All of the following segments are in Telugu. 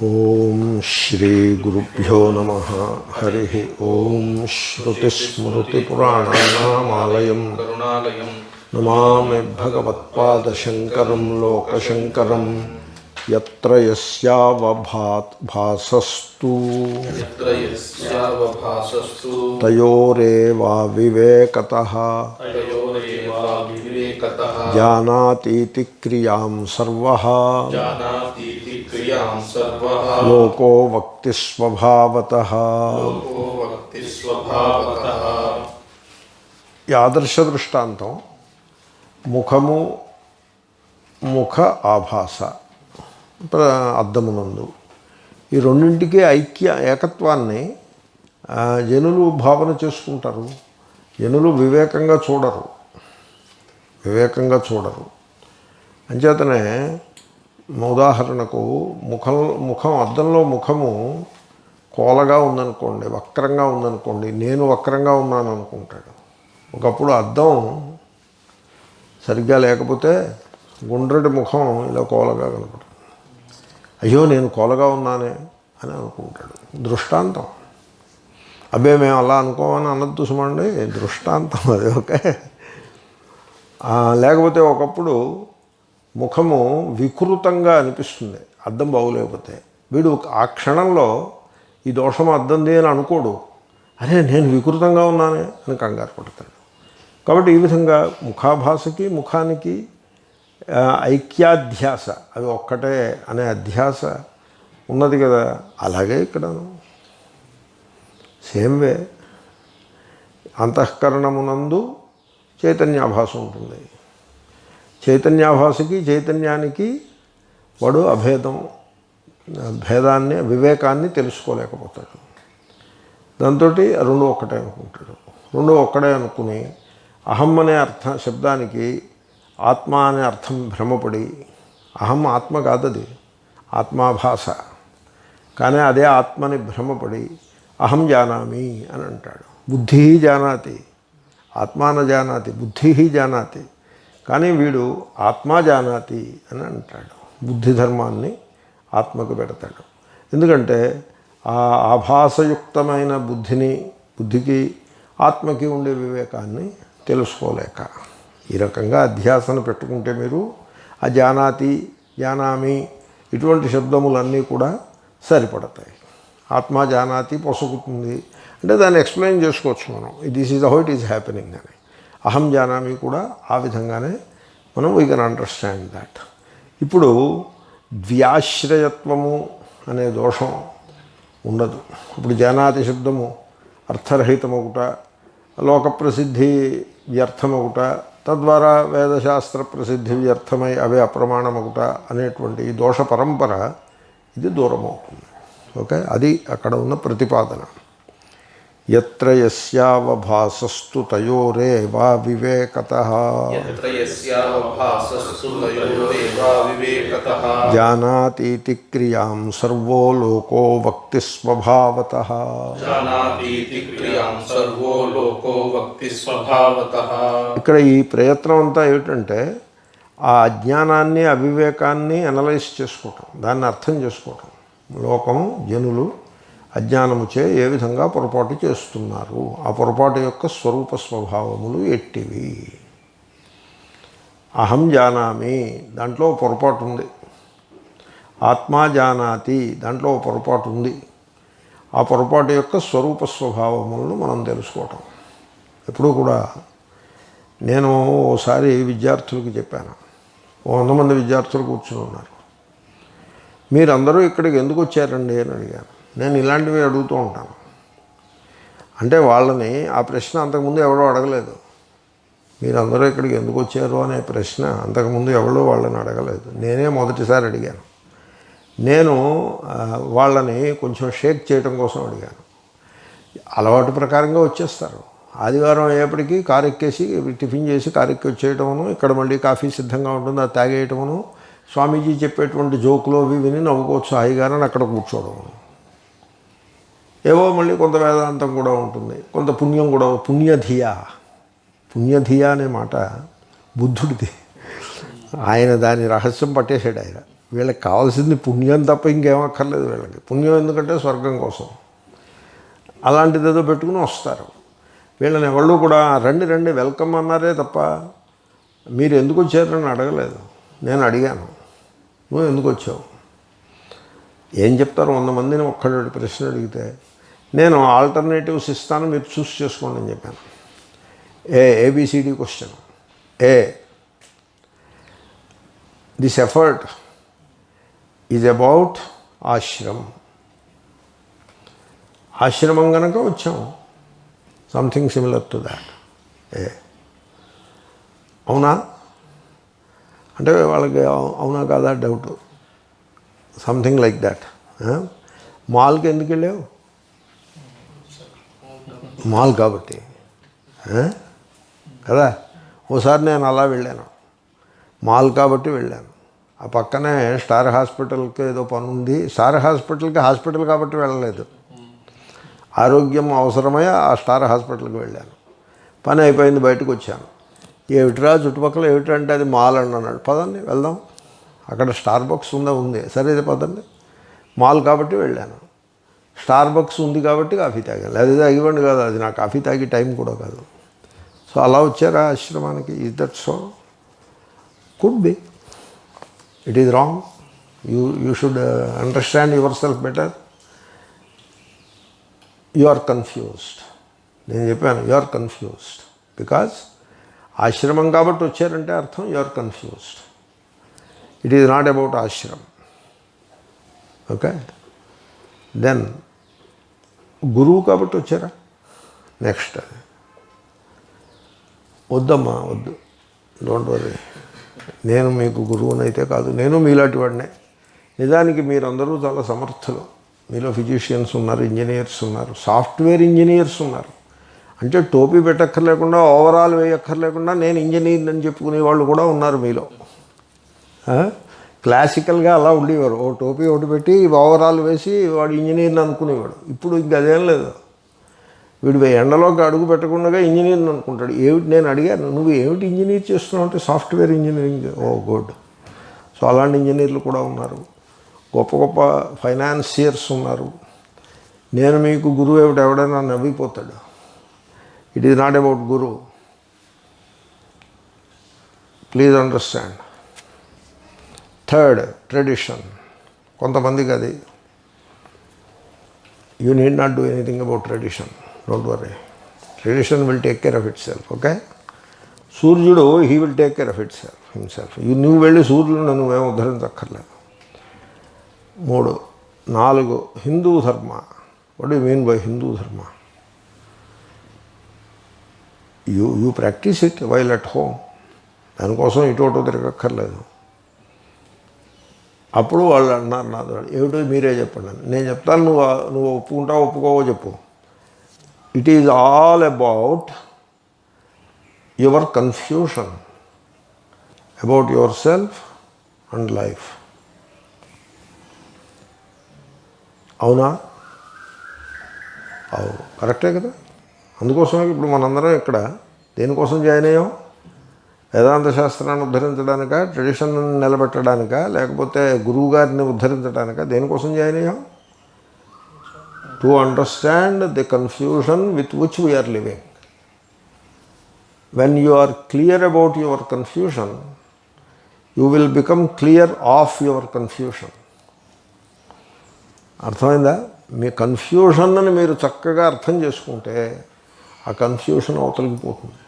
ఓం శ్రీ గురుభ్యో నమః. హరి ఓం. శ్రుతిస్మృతిపురాణానామాలయం నమామి భగవత్పాదశంకరం లోకశంకరం. యత్ర యస్యావభాసస్తు తయోరేవావివేకతః జానాతీతి క్రియాం సర్వః లోకో వక్తి స్వభావతః. ఈ ఆదర్శ దృష్టాంతం ముఖము ముఖ ఆభాస అద్దమునందు ఈ రెండింటికి ఏకత్వాన్ని జనులు భావన చేసుకుంటారు. జనులు వివేకంగా చూడరు. అంచేతనే ఉదాహరణకు ముఖం అద్దంలో ముఖము కోలగా ఉందనుకోండి, వక్రంగా ఉందనుకోండి, నేను వక్రంగా ఉన్నాను అనుకుంటాడు. ఒకప్పుడు అద్దం సరిగ్గా లేకపోతే గుండ్రటి ముఖం ఇలా కోలగా కనపడుతుంది. అయ్యో నేను కోలగా ఉన్నానే అని అనుకుంటాడు. దృష్టాంతం. అబ్బే మేము అలా అనుకోమని అనద్దు సుమండి, దృష్టాంతం అది. ఓకే. లేకపోతే ఒకప్పుడు ముఖము వికృతంగా అనిపిస్తుంది అద్దం బాగులేకపోతే. వీడు ఆ క్షణంలో ఈ దోషం అద్దంది అని అనుకోడు. అరే నేను వికృతంగా ఉన్నానే అని కంగారు పడతాడు. కాబట్టి ఈ విధంగా ముఖాభాసకి ముఖానికి ఐక్యాధ్యాస, అది ఒక్కటే అనే అధ్యాస ఉన్నది కదా. అలాగే ఇక్కడను సేమ్ వే అంతఃకరణమునందు చైతన్యాభాస ఉంటుంది. చైతన్యాభాసకి చైతన్యానికి వాడు భేదాన్ని వివేకాన్ని తెలుసుకోలేకపోతాడు. దాంతో రెండు ఒక్కటే అనుకుంటాడు. రెండు ఒక్కడే అనుకుని అహం అనే శబ్దానికి ఆత్మ అనే అర్థం భ్రమపడి, అహం ఆత్మ కాదది, ఆత్మాభాస, కానీ అదే ఆత్మని భ్రమపడి అహం జానామి అని అంటాడు. బుద్ధి జానాతి, ఆత్మాన జానాతి, బుద్ధి జానాతి, కానీ వీడు ఆత్మా జానాతి అని అంటాడు. బుద్ధి ధర్మాన్ని ఆత్మకు పెడతాడు. ఎందుకంటే ఆ ఆభాసయుక్తమైన బుద్ధికి ఆత్మకి ఉండే వివేకాన్ని తెలుసుకోలేక ఈ రకంగా అధ్యాసన పెట్టుకుంటే మీరు ఆ జానాతి జానామి ఇటువంటి శబ్దములన్నీ కూడా సరిపడతాయి. ఆత్మ జానాతి పొసగుతుంది అంటే దాన్ని ఎక్స్ప్లెయిన్ చేసుకోవచ్చు మనం. This is how it is happening అని. అహం జానామి కూడా ఆ విధంగానే మనం వీ కెన్ అండర్స్టాండ్ దాట్. ఇప్పుడు ద్వ్యాశ్రయత్వము అనే దోషం ఉండదు. ఇప్పుడు జానాతి శబ్దము అర్థరహితమొకట, లోకప్రసిద్ధి వ్యర్థమొకట, తద్వారా వేదశాస్త్ర ప్రసిద్ధి వ్యర్థమై అవే అప్రమాణమొకట అనేటువంటి ఈ దోష పరంపర ఇది దూరం అవుతుంది. ఓకే. అది అక్కడ ఉన్న ప్రతిపాదన. యత్ర యస్యావభాసస్తు తయోరేవా వివేకతః జానాతీతి క్రియాం సర్వో లోకో వక్తి స్వభావతః. ఇక్కడ ఈ ప్రయత్నం అంతా ఏమిటంటే ఆ అజ్ఞానాన్ని అవివేకాన్ని అనలైజ్ చేసుకోవటం, దాన్ని అర్థం చేసుకోవటం. లోకం జనులు అజ్ఞానముచే ఏ విధంగా పొరపాటు చేస్తున్నారు, ఆ పొరపాటు యొక్క స్వరూప స్వభావములు ఎట్టివి. అహం జానామి దాంట్లో పొరపాటు ఉంది, ఆత్మా జానాతి దాంట్లో పొరపాటు ఉంది. ఆ పొరపాటు యొక్క స్వరూప స్వభావములను మనం తెలుసుకోవటం. ఎప్పుడూ కూడా నేను ఓసారి విద్యార్థులకు చెప్పాను. 100 మంది విద్యార్థులు కూర్చుని ఉన్నారు. మీరందరూ ఇక్కడికి ఎందుకు వచ్చారండి అని అడిగాను. నేను ఇలాంటివి అడుగుతూ ఉంటాను. అంటే వాళ్ళని ఆ ప్రశ్న అంతకుముందు ఎవడో అడగలేదు. మీరందరూ ఇక్కడికి ఎందుకు వచ్చారు అనే ప్రశ్న అంతకుముందు ఎవడో వాళ్ళని అడగలేదు. నేనే మొదటిసారి అడిగాను. నేను వాళ్ళని కొంచెం షేక్ చేయడం కోసం అడిగాను. అలవాటు ప్రకారంగా వచ్చేస్తారు. ఆదివారం అయ్యేప్పటికీ కారు ఎక్కేసి టిఫిన్ చేసి కారు ఎక్కి వచ్చేయటమును, ఇక్కడ మళ్ళీ కాఫీ సిద్ధంగా ఉంటుంది అది తాగేయటమును, స్వామీజీ చెప్పేటువంటి జోకులు అవి విని నవ్వుకోవచ్చు హాయిగానే అక్కడ కూర్చోవడం. ఏవో మళ్ళీ కొంత వేదాంతం కూడా ఉంటుంది, కొంత పుణ్యం కూడా. పుణ్యధియా అనే మాట బుద్ధుడిది. ఆయన దాని రహస్యం పట్టేశాడు ఆయన. వీళ్ళకి కావాల్సింది పుణ్యం తప్ప ఇంకేం అక్కర్లేదు వీళ్ళకి. పుణ్యం ఎందుకంటే స్వర్గం కోసం. అలాంటిది ఏదో పెట్టుకుని వస్తారు. వీళ్ళని ఎవళ్ళు కూడా రండి రండి వెల్కమ్ అన్నారే తప్ప మీరు ఎందుకు వచ్చారని అడగలేదు. నేను అడిగాను, నువ్వు ఎందుకు వచ్చావు? ఏం చెప్తారు? 100 మందిని ఒక్కటి ప్రశ్న అడిగితే నేను ఆల్టర్నేటివ్స్ ఇస్తాను, మీరు చూస్ చేసుకోండి అని చెప్పాను. A B C D question. This effort is about ashram. ఆశ్రమం కనుక వచ్చాము. Something similar to that. అవునా అంటే వాళ్ళకి అవునా కాదా డౌట్. Something like that. మాల్కి ఎందుకు వెళ్ళావు? మాల్ కాబట్టి కదా. ఓసారి నేను అలా వెళ్ళాను, మాల్ కాబట్టి వెళ్ళాను. ఆ పక్కనే స్టార్ హాస్పిటల్కి ఏదో పని ఉంది. స్టార్ హాస్పిటల్ కాబట్టి వెళ్ళలేదు. ఆరోగ్యం అవసరమై ఆ స్టార్ హాస్పిటల్కి వెళ్ళాను. పని అయిపోయింది, బయటకు వచ్చాను. ఏమిట్రా చుట్టుపక్కల ఏమిటంటే అది మాల్ అని అన్నాడు. పదండి వెళ్దాం, అక్కడ స్టార్ బక్స్ ఉంది. సరే పదండి. మాల్ కాబట్టి వెళ్ళాను. స్టార్ బక్స్ ఉంది కాబట్టి కాఫీ తాగాను. లేదా తాగివ్వండి కాదు, అది నా కాఫీ తాగి టైం కూడా కాదు. సో అలా వచ్చారా ఆశ్రమానికి? Is that so? Could be. It is wrong. You should understand yourself better. You are confused. నేను చెప్పాను యు ఆర్ కన్ఫ్యూజ్డ్ బికాజ్ ఆశ్రమం కాబట్టి వచ్చారంటే అర్థం you are confused. It is not about ashram. Okay. Then గురువు కాబట్టి వచ్చారా? నెక్స్ట్ వద్దమ్మా వద్దు, డోంట్ వరీ. నేను మీకు గురువునైతే కాదు, నేను మీలాంటి వాడినే. నిజానికి మీరందరూ చాలా సమర్థులు. మీలో ఫిజిషియన్స్ ఉన్నారు, ఇంజనీర్స్ ఉన్నారు, సాఫ్ట్వేర్ ఇంజనీర్స్ ఉన్నారు. అంటే టోపీ పెట్టక్కర్లేకుండా, ఓవరాల్ వేయక్కర్లేకుండా నేను ఇంజనీర్ అని చెప్పుకునే వాళ్ళు కూడా ఉన్నారు మీలో. క్లాసికల్గా అలా ఉండేవారు. ఓ టోపీ ఒకటి పెట్టి ఓవరాల్ వేసి వాడు ఇంజనీర్ని అనుకునేవాడు. ఇప్పుడు ఇంకా అదేం లేదు. వీడు ఎండలోకి అడుగు పెట్టకుండా ఇంజనీర్ని అనుకుంటాడు. ఏమిటి నేను అడిగాను, నువ్వు ఏమిటి ఇంజనీర్ చేస్తున్నావు అంటే సాఫ్ట్వేర్ ఇంజనీరింగ్. ఓ గుడ్. సో అలాంటి ఇంజనీర్లు కూడా ఉన్నారు. గొప్ప గొప్ప ఫైనాన్సియర్స్ ఉన్నారు. నేను మీకు గురువు ఎవడైనా నవ్విపోతాడు. It is not about guru. Please understand. Third, tradition. కొంతమందికి అది you need not do anything about tradition. Don't worry. Tradition will take care of itself. Okay. సూర్యుడు he will take care of itself himself. నువ్వు వెళ్ళి సూర్యుడు నువ్వేం ఉద్ధరించక్కర్లేదు. 3, 4 Hindu dharma. What do mean by Hindu dharma? You practise it while at home. దానికోసం ఇటు తిరగక్కర్లేదు. అప్పుడు వాళ్ళు అన్నారు నాతో, ఏమిటో మీరే చెప్పండి అని. నేను చెప్తాను, నువ్వు ఒప్పుకుంటావు ఒప్పుకోవో చెప్పు. It is all about your confusion about your self and life. అవునా? అవును, కరెక్టే కదా. అందుకోసమే ఇప్పుడు మనందరం ఇక్కడ దేనికోసం జాయిన్ అయ్యాం? వేదాంత శాస్త్రాన్ని ఉద్ధరించడానిక, ట్రెడిషన్ నిలబెట్టడానిక, లేకపోతే గురువు గారిని ఉద్ధరించడానిక? దేనికోసం జాయిన్ అయ్యాం? To understand the confusion with which we are living. When you are clear about your confusion, you will become clear of your confusion. అర్థమైందా? మీ కన్ఫ్యూషన్ని మీరు చక్కగా అర్థం చేసుకుంటే ఆ కన్ఫ్యూషన్ అవతలికి పోతుంది.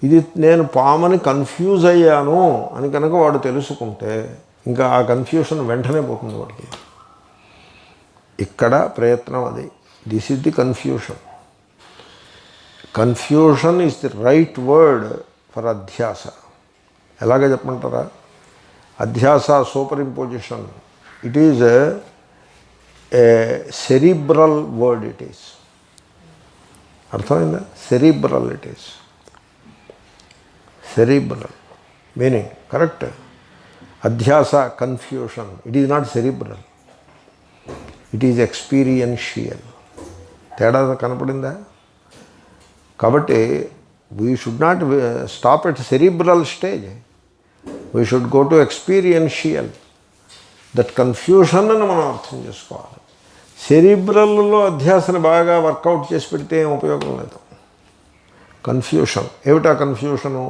ఇది నేను పామని కన్ఫ్యూజ్ అయ్యాను అని కనుక వాడు తెలుసుకుంటే ఇంకా ఆ కన్ఫ్యూషన్ వెంటనే పోతుంది వాడికి. ఇక్కడ ప్రయత్నం అది. This is the confusion. Confusion is the right word for adhyasa. ఎలాగ చెప్పమంటారా? Adhyasa, superimposition, it is a cerebral word. It is. అర్థమైందా? Cerebral. It is cerebral meaning. Correct. Adhyasa, confusion, it is not cerebral, it is experiential. తేడా కనపడిందా? కాబట్టి we should not stop at cerebral stage. We should go to experiential. That confusion అని మనం అర్థం చేసుకోవాలి. సెరిబ్రల్లో అధ్యాసను బాగా వర్కౌట్ చేసి పెడితే ఏం ఉపయోగం లేదు. కన్ఫ్యూషన్ ఏమిటా కన్ఫ్యూషను?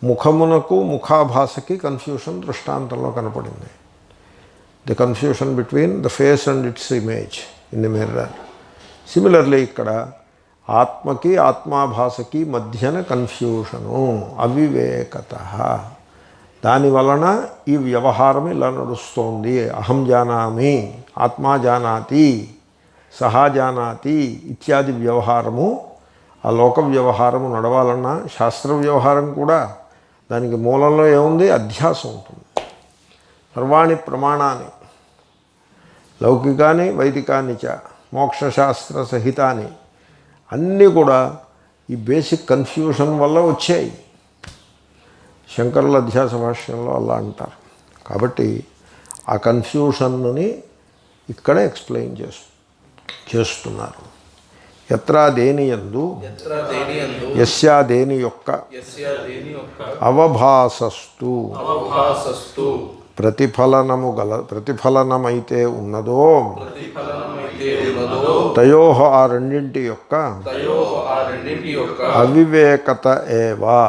ముఖమునకు ముఖాభాసకి కన్ఫ్యూషన్ దృష్టాంతంలో కనపడింది. The confusion between the face and it's image in the mirror. Similarly ఇక్కడ ఆత్మకి ఆత్మాభాసకి మధ్యన కన్ఫ్యూషను, అవివేకత. దాని వలన ఈ వ్యవహారం ఇలా నడుస్తోంది. అహం జానామి, ఆత్మా జానాతి, సహా జానాతి ఇత్యాది వ్యవహారము, ఆ లోక వ్యవహారము నడవాలన్నా శాస్త్ర వ్యవహారం కూడా దానికి మూలంలో ఏముంది? అధ్యాసం ఉంటుంది. సర్వాణి ప్రమాణాన్ని లౌకికాని వైదికాని చ మోక్షశాస్త్ర సహితాని అన్నీ కూడా ఈ బేసిక్ కన్ఫ్యూషన్ వల్ల వచ్చాయి. శంకరుల అధ్యాస భాష్యంలో అలా అంటారు. కాబట్టి ఆ కన్ఫ్యూషన్ని ఇక్కడ ఎక్స్ప్లెయిన్ చేస్తున్నారు. యత్రా దేని యందు యస్యా దేని యొక్క అవభాసస్తు ప్రతిఫలనమైతే ఉన్నదో తయోః ఆ రెండింటి యొక్క అవివేకత ఏవా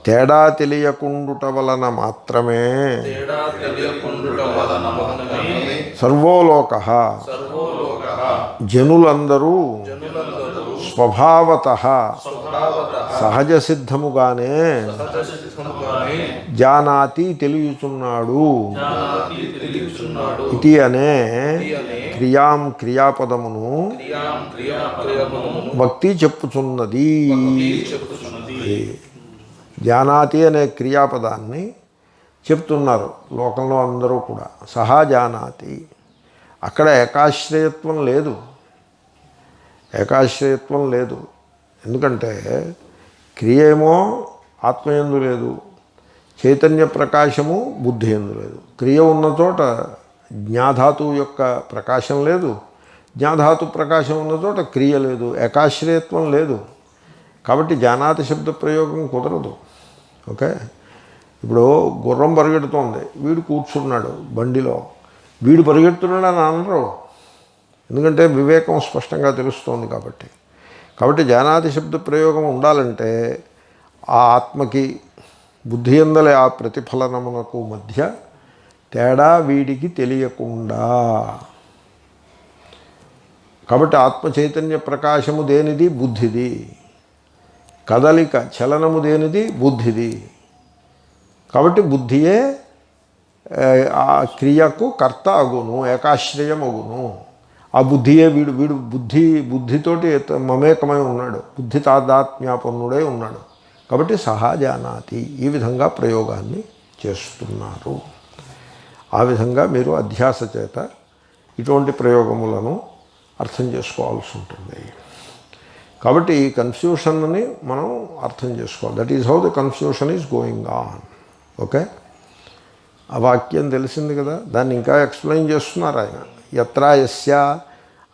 తేడా తెలియకుండుట వలన మాత్రమే సర్వోలోకః జనులందరూ స్వభావతః సహజ సిద్ధముగానే జానాతి తెలియచున్నాడు. ఇది అనే క్రియాపదమును భక్తి చెప్పుచున్నది. జానాతి అనే క్రియాపదాన్ని చెప్తున్నారు లోకంలో అందరూ కూడా. సహా జానాతి, అక్కడ ఏకాశ్రయత్వం లేదు. ఏకాశ్రయత్వం లేదు. ఎందుకంటే క్రియ ఏమో ఆత్మయందు లేదు, చైతన్య ప్రకాశము బుద్ధి ఎందు లేదు. క్రియ ఉన్న చోట జ్ఞాధాతువు యొక్క ప్రకాశం లేదు, జ్ఞాధాతు ప్రకాశం ఉన్న చోట క్రియ లేదు, ఏకాశ్రయత్వం లేదు. కాబట్టి జానాతి శబ్ద ప్రయోగం కుదరదు. ఓకే, ఇప్పుడు గుర్రం పరిగెడుతోంది, వీడు కూర్చున్నాడు బండిలో, వీడు పరిగెడుతున్నాడు అని అనరు. ఎందుకంటే వివేకం స్పష్టంగా తెలుస్తోంది కాబట్టి. జానాతి శబ్ద ప్రయోగం ఉండాలంటే ఆ ఆత్మకి బుద్ధి ఎందలే ఆ ప్రతిఫలనమునకు మధ్య తేడా వీడికి తెలియకుండా. కాబట్టి ఆత్మ చైతన్య ప్రకాశము దేనిది? బుద్ధిది. కదలిక చలనము దేనిది? బుద్ధిది. కాబట్టి బుద్ధియే ఆ క్రియకు కర్త అగును, ఏకాశ్రయం అగును. ఆ బుద్ధియే వీడు బుద్ధితోటి మమేకమై ఉన్నాడు, బుద్ధి తాదాత్మ్యాపన్నుడై ఉన్నాడు. కాబట్టి సహజానాతి ఈ విధంగా ప్రయోగాన్ని చేస్తున్నారు. ఆ విధంగా మీరు అధ్యాస చేత ఇటువంటి ప్రయోగములను అర్థం చేసుకోవాల్సి ఉంటుంది. కాబట్టి ఈ కన్ఫ్యూషన్ని మనం అర్థం చేసుకోవాలి. That is how the confusion is going on. Okay, ఆ వాక్యం తెలిసింది కదా, దాన్ని ఇంకా ఎక్స్ప్లెయిన్ చేస్తున్నారు ఆయన. యత్రా యస్య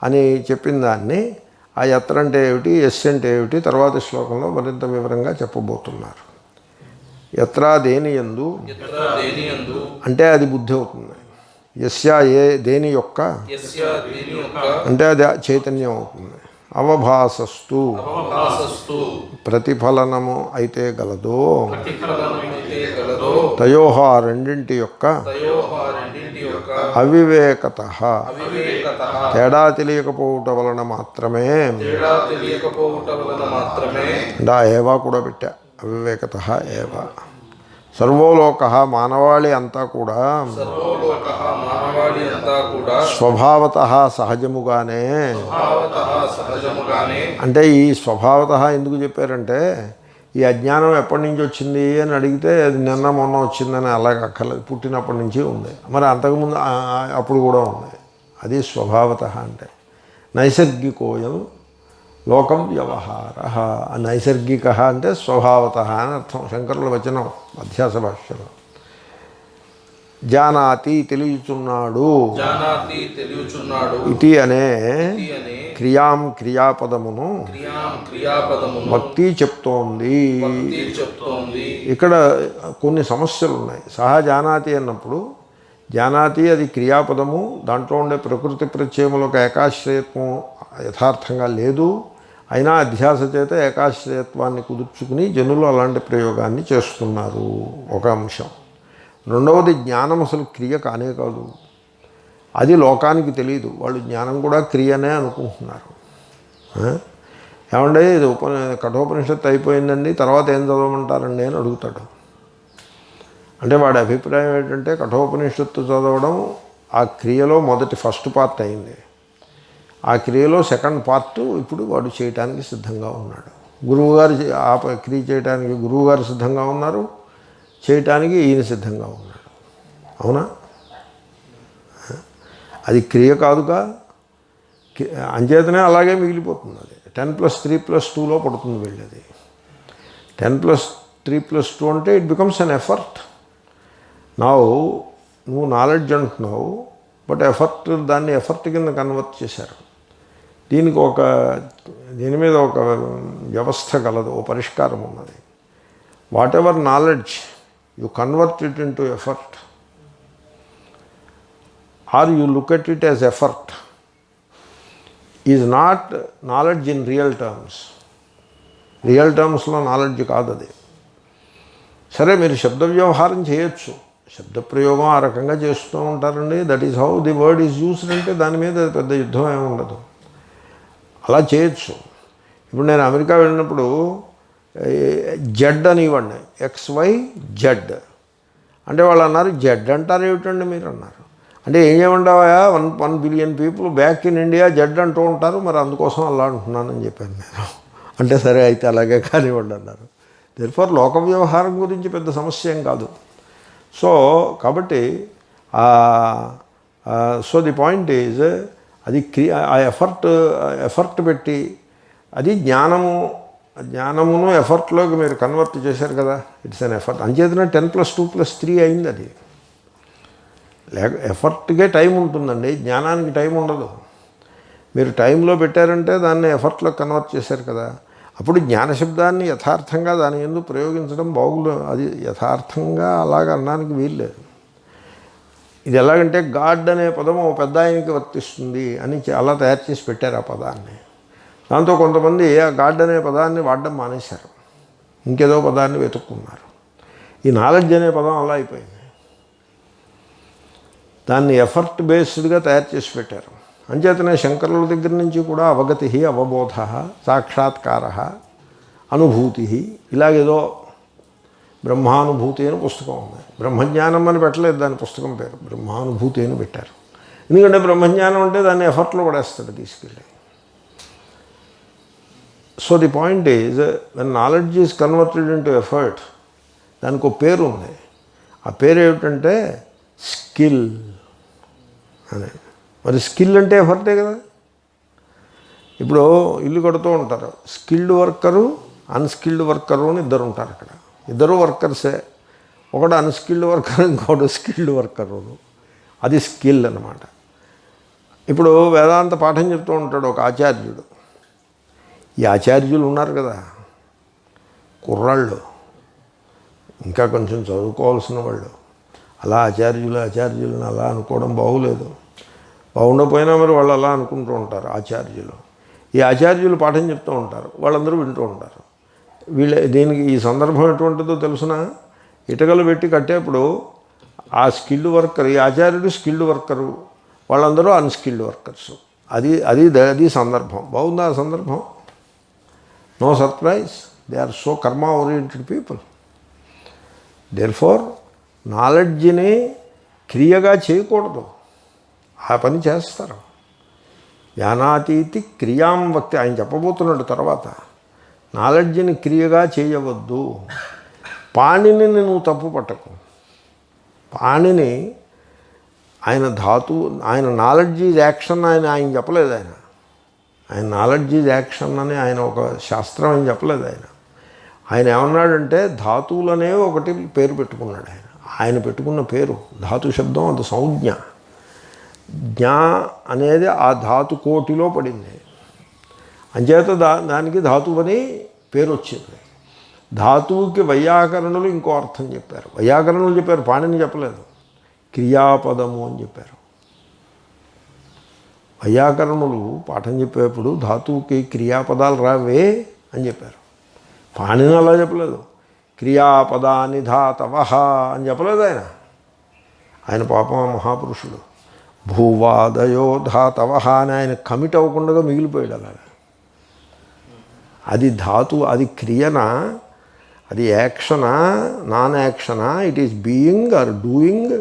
అని చెప్పిన దాన్ని ఆ యత్ర అంటే ఏమిటి, యస్ అంటే ఏమిటి తర్వాత శ్లోకంలో మరింత వివరంగా చెప్పబోతున్నారు. యత్రా దేని యందు అంటే అది బుద్ధి అవుతుంది. యస్య ఏ దేని యొక్క అంటే అది చైతన్యం అవుతుంది. అవభాసస్తు ప్రతిఫలనము అయితే గలదో తయోః ఆ రెండింటి యొక్క అవివేకత తేడా తెలియకపోవటం వలన మాత్రమే. అంటే ఏవా కూడా పెట్టా, అవివేకత ఏవా. సర్వోలోక మానవాళి అంతా కూడా స్వభావత సహజముగానే. అంటే ఈ స్వభావత ఎందుకు చెప్పారంటే ఈ అజ్ఞానం ఎప్పటి నుంచి వచ్చింది అని అడిగితే అది నిన్న మొన్న వచ్చిందని అలాగే అక్కర్లేదు, పుట్టినప్పటి నుంచి ఉంది. మరి అంతకుముందు అప్పుడు కూడా ఉంది. అది స్వభావత అంటే. నైసర్గికోయం లోకం వ్యవహార. నైసర్గిక అంటే స్వభావత అని అర్థం. శంకరుల వచనం అధ్యాస భాష్యంలో. జానాతి తెలియచున్నాడు, జానాతి తెలియచున్నాడు, ఇతి అనే ఇది అనే క్రియాపదమును క్రియాపదమును భక్తి చెప్తోంది. భక్తి చెప్తోంది. ఇక్కడ కొన్ని సమస్యలు ఉన్నాయి. సహా జానాతి అన్నప్పుడు జానాతి అది క్రియాపదము, దాంట్లో ఉండే ప్రకృతి ప్రత్యయములకు ఏకాశ్రయత్వం యథార్థంగా లేదు. అయినా అధ్యాస చేత ఏకాశ్రయత్వాన్ని కుదుర్చుకుని జనులు అలాంటి ప్రయోగాన్ని చేస్తున్నారు, ఒక అంశం. రెండవది, జ్ఞానం అసలు క్రియ కానే కాదు, అది లోకానికి తెలియదు. వాళ్ళు జ్ఞానం కూడా క్రియనే అనుకుంటున్నారు. ఏమంటే ఇది కఠోపనిషత్తు అయిపోయిందండి, తర్వాత ఏం చదవమంటారండి అని అడుగుతాడు. అంటే వాడి అభిప్రాయం ఏంటంటే కఠోపనిషత్తు చదవడం ఆ క్రియలో ఫస్ట్ పార్ట్ అయింది, ఆ క్రియలో సెకండ్ పార్ట్ ఇప్పుడు వాడు చేయటానికి సిద్ధంగా ఉన్నాడు. గురువుగారు ఆ క్రియ చేయడానికి గురువుగారు సిద్ధంగా ఉన్నారు, చేయటానికి ఈయన సిద్ధంగా ఉన్నాడు. అవునా? అది క్రియ కాదుగా, అంచేతనే అలాగే మిగిలిపోతుంది. అది 10+3+2లో పడుతుంది వెళ్ళేది. 10+3+2 అంటే ఇట్ బికమ్స్ అన్ ఎఫర్ట్. నువ్వు నాలెడ్జ్ అంటున్నావు, బట్ ఎఫర్ట్, దాన్ని ఎఫర్ట్ కింద కన్వర్ట్ చేశారు. దీని మీద ఒక వ్యవస్థ కలదు, ఓ పరిష్కారం ఉన్నది. Whatever knowledge you convert it into effort, or you look at it as effort, is not knowledge in real terms. Real టర్మ్స్లో నాలెడ్జ్ కాదు అది. సరే, మీరు శబ్ద వ్యవహారం చేయొచ్చు, శబ్ద ప్రయోగం ఆ రకంగా చేస్తూ ఉంటారండి, that is how the word is used. అంటే దాని మీద పెద్ద యుద్ధం ఏమి ఉండదు, అలా చేయొచ్చు. ఇప్పుడు నేను అమెరికా వెళ్ళినప్పుడు జెడ్ అని ఇవ్వండి, XYZ అంటే వాళ్ళు అన్నారు, జెడ్ అంటారు ఏమిటండి మీరు అన్నారు. అంటే ఏం చేయమంటావా, 1 billion people back in India Z అంటూ ఉంటారు, మరి అందుకోసం అలా అంటున్నానని చెప్పాను నేను. అంటే సరే అయితే అలాగే కానివ్వండి అన్నారు. దేర్ఫోర్ లోక వ్యవహారం గురించి పెద్ద సమస్య ఏం కాదు. సో కాబట్టి సో ది పాయింట్ ఈజ్, అది ఆ ఎఫర్ట్ పెట్టి, అది జ్ఞానమును ఎఫర్ట్లోకి మీరు కన్వర్ట్ చేశారు కదా, ఇట్స్ అన్ ఎఫర్ట్. అంచేతనే 10+2+3 అయింది. అది ఎఫర్ట్కే టైం ఉంటుందండి, జ్ఞానానికి టైం ఉండదు. మీరు టైంలో పెట్టారంటే దాన్ని ఎఫర్ట్లో కన్వర్ట్ చేశారు కదా. అప్పుడు జ్ఞానశబ్దాన్ని యథార్థంగా దాని ఎందుకు ప్రయోగించడం బాగులేదు, అది యథార్థంగా అలాగ అనడానికి వీల్లేదు. ఇది ఎలాగంటే గాడ్ అనే పదము పెద్ద ఆయనకి వర్తిస్తుంది అని అలా తయారు చేసి పెట్టారు ఆ పదాన్ని. దాంతో కొంతమంది ఆ గాడ్ అనే పదాన్ని వాడడం మానేశారు, ఇంకేదో పదాన్ని వెతుక్కున్నారు. ఈ నాలెడ్జ్ అనే పదం అలా అయిపోయింది, దాన్ని ఎఫర్ట్ బేస్డ్గా తయారు చేసి పెట్టారు. అంచేతనే శంకరుల దగ్గర నుంచి కూడా అవగతి, అవబోధ, సాక్షాత్కార, అనుభూతి, ఇలాగేదో బ్రహ్మానుభూతి అని పుస్తకం ఉంది. బ్రహ్మజ్ఞానం అని పెట్టలేదు దాని పుస్తకం పేరు, బ్రహ్మానుభూతి అని పెట్టారు. ఎందుకంటే బ్రహ్మజ్ఞానం అంటే దాన్ని ఎఫర్ట్లో పడేస్తాడు తీసుకెళ్ళి. So the point is, when knowledge is converted into effort, దానికి ఒక పేరు ఉంది. ఆ పేరు ఏమిటంటే స్కిల్ అని. మరి స్కిల్ అంటే ఎఫర్టే కదా. ఇప్పుడు ఇల్లు కడుతూ ఉంటారు, స్కిల్డ్ వర్కరు, అన్స్కిల్డ్ వర్కరు అని ఇద్దరు ఉంటారు. అక్కడ ఇద్దరు వర్కర్సే, ఒకడు అన్స్కిల్డ్ వర్కర్, ఇంకోటి స్కిల్డ్ వర్కరు. అది స్కిల్ అన్నమాట. ఇప్పుడు వేదాంత పాఠం చెప్తూ ఉంటాడు ఒక ఆచార్యుడు. ఈ ఆచార్యులు ఉన్నారు కదా, కుర్రాళ్ళు, ఇంకా కొంచెం చదువుకోవాల్సిన వాళ్ళు, అలా ఆచార్యులను అలా అనుకోవడం బాగోలేదు. బాగుండకపోయినా మరి వాళ్ళు అలా అనుకుంటూ ఉంటారు ఆచార్యులు. ఈ ఆచార్యులు పాఠం చెప్తూ ఉంటారు, వాళ్ళందరూ వింటూ ఉంటారు. దీనికి ఈ సందర్భం ఎటువంటిదో తెలుసిన, ఇటుకలు పెట్టి కట్టేప్పుడు ఆ స్కిల్డ్ వర్కర్, ఈ ఆచార్యుడు స్కిల్డ్ వర్కరు, వాళ్ళందరూ అన్స్కిల్డ్ వర్కర్స్. అది సందర్భం. బాగుందా ఆ సందర్భం? No surprise, they are so karma oriented people. Therefore నాలెడ్జ్ని క్రియగా చేయకూడదు, ఆ పని చేస్తారు. జ్ఞానాతీతి క్రియాం వక్తి, ఆయన చెప్పబోతున్నాడు తర్వాత. నాలెడ్జ్ని క్రియగా చేయవద్దు. పాణిని నువ్వు తప్పు పట్టకు. పాణిని ఆయన ఆయన నాలెడ్జ్ ఈజ్ యాక్షన్ ఆయన చెప్పలేదు. ఆయన నాలెడ్జ్ ఈజ్ యాక్షన్ అని ఆయన ఒక శాస్త్రం అని చెప్పలేదు. ఆయన ఏమన్నాడంటే ధాతువులనే ఒకటి పేరు పెట్టుకున్నాడు. ఆయన పెట్టుకున్న పేరు. ధాతు శబ్దం అది సంజ్ఞ. జ్ఞా అనేది ఆ ధాతు కోటిలో పడింది. అంచేత దానికి ధాతువు అని పేరు వచ్చింది. ధాతువుకి వైయాకరణులు ఇంకో అర్థం చెప్పారు. వైయాకరణులు చెప్పారు, పాణిని చెప్పలేదు. క్రియాపదము అని చెప్పారు. వైయాకరణులు పాఠం చెప్పేప్పుడు ధాతువుకి క్రియాపదాలు రావే అని చెప్పారు. పాణిని అలా చెప్పలేదు. క్రియాపదాని ధాతవః అని చెప్పలేదు ఆయన. ఆయన పాపం మహాపురుషుడు. భూవాదయో ధాతవః అని ఆయన కమిట్ అవ్వకుండా మిగిలిపోయాడు అలాగా. అది ధాతు, అది క్రియనా, అది యాక్షనా, నాన్ యాక్షనా, it is being or doing,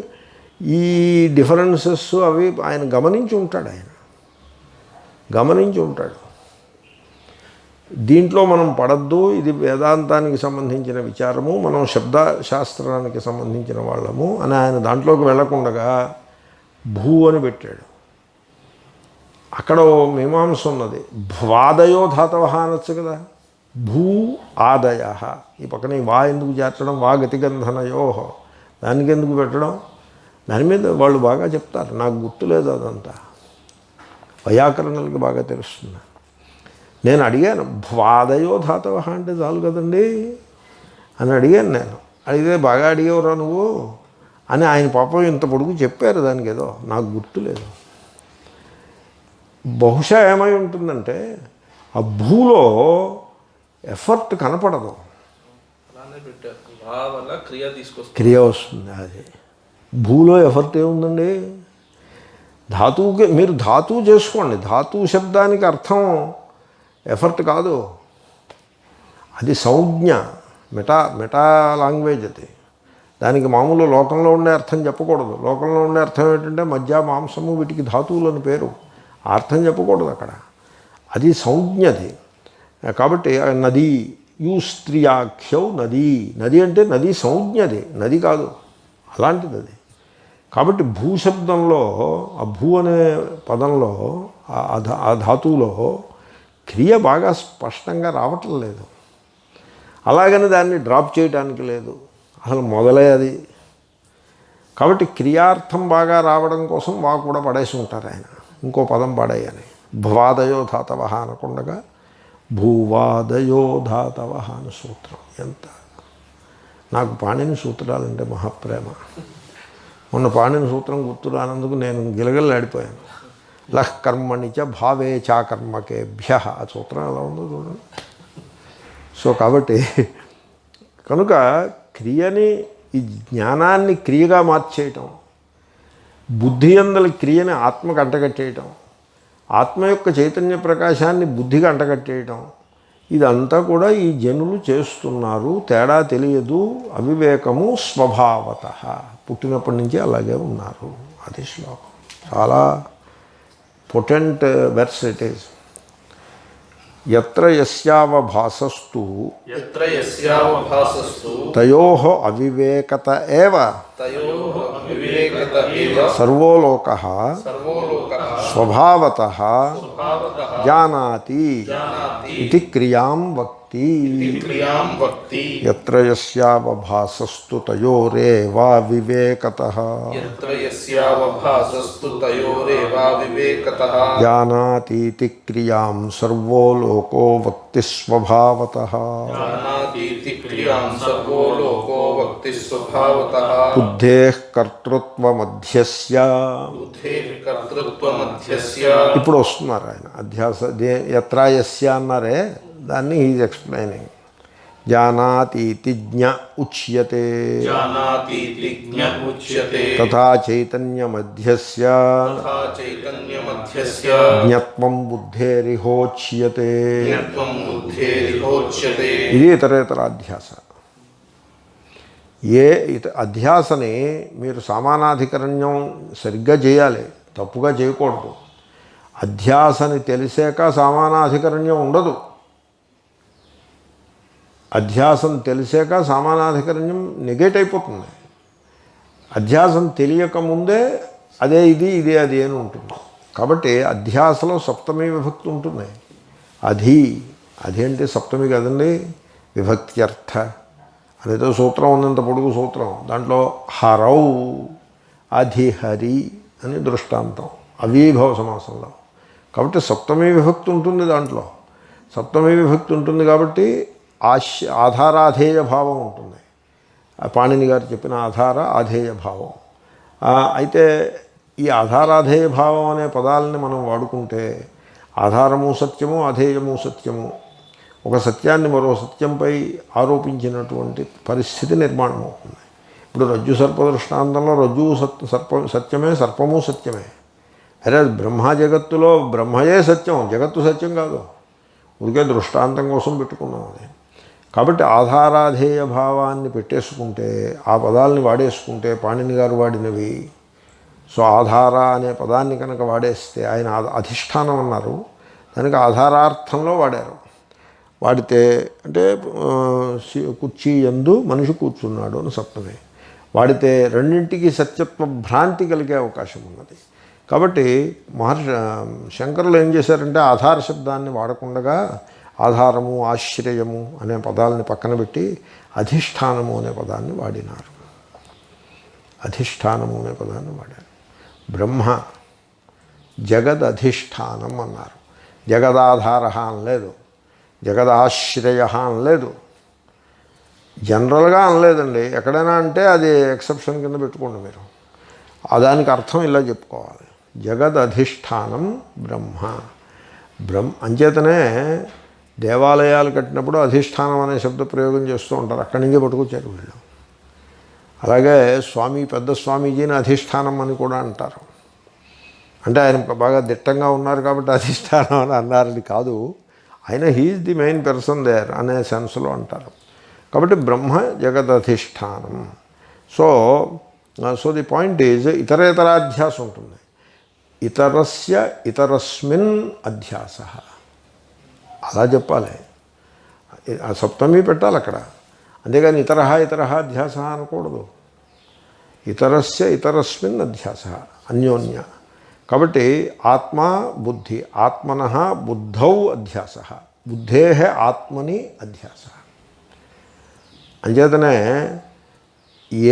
ఈ డిఫరెన్సెస్ అవి ఆయన గమనించి ఉంటాడు. ఆయన గమనించి ఉంటాడు. దీంట్లో మనం పడద్దు, ఇది వేదాంతానికి సంబంధించిన విచారము, మనం శబ్దశాస్త్రానికి సంబంధించిన వాళ్ళము అని ఆయన దాంట్లోకి వెళ్లకుండా భూ అని పెట్టాడు. అక్కడ మీమాంస ఉన్నది. భ్వాదయో ధాతవః అనొచ్చు కదా. భూ ఆదయ. ఈ పక్కన ఈ వా ఎందుకు చేర్చడం? వా గతిగంధనయో, దానికి ఎందుకు పెట్టడం? దాని మీద వాళ్ళు బాగా చెప్తారు. నాకు గుర్తులేదు అదంతా. వైయాకరణలకి బాగా తెలుస్తుంది. నేను అడిగాను, భ్వాదయో ధాతవః అంటే చాలు కదండి అని అడిగాను నేను. అడిగితే బాగా అడిగేవరా నువ్వు అని ఆయన పాపం ఇంత పొడుగు చెప్పారు. దానికి ఏదో నాకు గుర్తులేదు. బహుశా ఏమై ఉంటుందంటే ఆ భూలో ఎఫర్ట్ కనపడదు, అలానే పెట్టారు. వా వల్ల క్రియ తీసుకొస్తుంది, క్రియ వస్తుంది. అది భూలో ఎఫర్ట్ ఏముందండి? ధాతువుకి మీరు ధాతువు చేసుకోండి. ధాతువు శబ్దానికి అర్థం ఎఫర్ట్ కాదు, అది సంజ్ఞ. మెటా లాంగ్వేజ్ అది. దానికి మామూలు లోకంలో ఉండే అర్థం చెప్పకూడదు. లోకంలో ఉండే అర్థం ఏంటంటే మధ్య మాంసము, వీటికి ధాతువులని పేరు. ఆ అర్థం చెప్పకూడదు అక్కడ. అది సంజ్ఞది. కాబట్టి నది యూ స్త్రియాఖ్యౌ నది. నది అంటే నది సంజ్ఞది, నది కాదు, అలాంటిది అది. కాబట్టి భూశబ్దంలో ఆ భూ అనే పదంలో ఆ ధాతువులో క్రియ బాగా స్పష్టంగా రావటం లేదు. అలాగని దాన్ని డ్రాప్ చేయడానికి లేదు, అసలు మొదలే అది. కాబట్టి క్రియార్థం బాగా రావడం కోసం వా కూడా పడేసి ఉంటారు ఆయన. ఇంకో పదం పడేయని. భవాదయో ధాతవః అనకుండా భూవాదయో ధాతవః అని సూత్రం. ఎంత నాకు పాణిని సూత్రాలంటే మహాప్రేమ. మొన్న పాణిని సూత్రం గుర్తు రానందుకు నేను గిలగిల్లాడిపోయాను. లహ్ కర్మణి చ భావే చాకర్మకేభ్య, ఆ సూత్రం ఎలా ఉందో చూడండి. సో కాబట్టి కనుక క్రియని, ఈ జ్ఞానాన్ని క్రియగా మార్చేయటం, బుద్ధి అందలి క్రియని ఆత్మకు అంటగట్టేయటం, ఆత్మ యొక్క చైతన్య ప్రకాశాన్ని బుద్ధికి అంటగట్టేయటం, ఇదంతా కూడా ఈ జనులు చేస్తున్నారు. తేడా తెలియదు, అవివేకము స్వభావతః, పుట్టినప్పటి నుంచి అలాగే ఉన్నారు. అది శ్లోకం. చాలా పొటెంట్ వెర్స్ ఇట్ ఈజ్. యత్ర యస్యావభాసస్తు యత్ర యస్యావభాసస్తు తయోః అవివేకత ఏవ తయోః అవివేకత ఏవ సర్వో లోకః సర్వో లోకః స్వభావతః స్వభావతః జానాతి జానాతి ఇది క్రియాం వక్తి. క్రియాం వక్తి. యత్ర యస్యావభాసస్తు తయోరేవ వివేకతః యత్ర యస్యావభాసస్తు తయోరేవ వివేకతః జానాతీతి క్రియాం సర్వో లోకో వక్తి స్వభావతః. జానాతీతి క్రియాం సర్వో లోకో వక్తి స్వభావతః. బుద్ధేః కర్తృత్వమధ్యస్య. బుద్ధేః కర్తృత్వమధ్యస్య. ఇప్పుడు వస్తున్నారు ఆయన అధ్యాస. యత్ర యస్య అన్నారే, దాన్ని హీజ్ ఎక్స్ప్లెయినింగ్. జానాతీతి జ్ఞ ఉచ్యతే జానాతీతి జ్ఞ ఉచ్యతే. తథా చైతన్యమధ్యస్య తథా చైతన్యమధ్యస్య జ్ఞత్వం బుద్ధేరిహోచ్యతే. జ్ఞత్వం బుద్ధేరిహోచ్యతే. ఇది ఇతరేతర అధ్యాస. ఏ అధ్యాసని మీరు సమానాధికరణ్యం సరిగ్గా చేయాలి, తప్పుగా చేయకూడదు. అధ్యాసని తెలిసాక సమానాధికరణ్యం ఉండదు. అధ్యాసం తెలిసాక సమానాధికరణ్యం నెగేట్ అయిపోతుంది. అధ్యాసం తెలియకముందే అదే ఇది, ఇదే అది అని ఉంటుంది. కాబట్టి అధ్యాసలో సప్తమి విభక్తి ఉంటుంది. అధి అంటే సప్తమి కదండి, విభక్త్యర్థ. అదేదో సూత్రం ఉన్నంత పొడుగు సూత్రం. దాంట్లో హరౌ అధిహరి అని దృష్టాంతం అవ్యయీభావ సమాసంలో. కాబట్టి సప్తమీ విభక్తి ఉంటుంది దాంట్లో. సప్తమీ విభక్తి ఉంటుంది కాబట్టి ఆధారాధేయ భావం ఉంటుంది. పాణిని గారు చెప్పిన ఆధార ఆధేయ భావం. అయితే ఈ ఆధారాధేయ భావం అనే పదాలని మనం వాడుకుంటే ఆధారము సత్యము, అధేయము సత్యము, ఒక సత్యాన్ని మరో సత్యంపై ఆరోపించినటువంటి పరిస్థితి నిర్మాణం అవుతుంది. ఇప్పుడు రజ్జు సర్ప దృష్టాంతంలో రజ్జువు సత్యమే, సర్పము సత్యమే. అరే బ్రహ్మ జగత్తులో బ్రహ్మయే సత్యం, జగత్తు సత్యం కాదు. ఊరికే దృష్టాంతం కోసం పెట్టుకున్నాం అది. కాబట్టి ఆధారాధేయ భావాన్ని పెట్టేసుకుంటే, ఆ పదాలని వాడేసుకుంటే, పాణిని గారు వాడినవి, సో ఆధార అనే పదాన్ని కనుక వాడేస్తే, ఆయన అధిష్టానం అన్నారు, దానికి ఆధారార్థంలో వాడారు. వాడితే అంటే కుర్చీ యందు మనిషి కూర్చున్నాడు అని సప్తమే. వాడితే రెండింటికి సత్యత్వ భ్రాంతి కలిగే అవకాశం ఉన్నది. కాబట్టి శంకరులు ఏం చేశారంటే ఆధార శబ్దాన్ని వాడకుండా ఆధారము, ఆశ్రయము అనే పదాలని పక్కన పెట్టి అధిష్టానము అనే పదాన్ని వాడినారు. అధిష్టానము అనే పదాన్ని వాడారు. బ్రహ్మ జగదధిష్టానం అన్నారు. జగదాధార అనలేదు, జగదాశ్రయ అనలేదు, జనరల్గా అనలేదండి. ఎక్కడైనా అంటే అది ఎక్సెప్షన్ కింద పెట్టుకోండి మీరు. దానికి అర్థం ఇలా చెప్పుకోవాలి, జగదధిష్టానం బ్రహ్మ. అంచేతనే దేవాలయాలు కట్టినప్పుడు అధిష్టానం అనే శబ్ద ప్రయోగం చేస్తూ ఉంటారు. అక్కడి నుంచే పట్టుకొచ్చారు వీళ్ళు. అలాగే పెద్ద స్వామీజీని అధిష్టానం అని కూడా అంటారు. అంటే ఆయన బాగా దిట్టంగా ఉన్నారు కాబట్టి అధిష్టానం అని అన్నారని కాదు, ఆయన he is the main person there అనే సెన్స్లో అంటారు. కాబట్టి బ్రహ్మ జగదధిష్టానం. సో ది పాయింట్ ఈజ్ ఇతరేతరాధ్యాస ఉంటుంది. ఇతరస్య ఇతరస్మిన్ అధ్యాస అలా చెప్పాలి. ఆ సప్తమి పెట్టాలి అక్కడ. అంతేగాని ఇతర అధ్యాస అనకూడదు. ఇతరస్య ఇతరస్మిన్ అధ్యాస అన్యోన్య. కాబట్టి ఆత్మ బుద్ధి, ఆత్మనః బుద్ధౌ అధ్యాస, బుద్ధే ఆత్మని అధ్యాస. అంచేతనే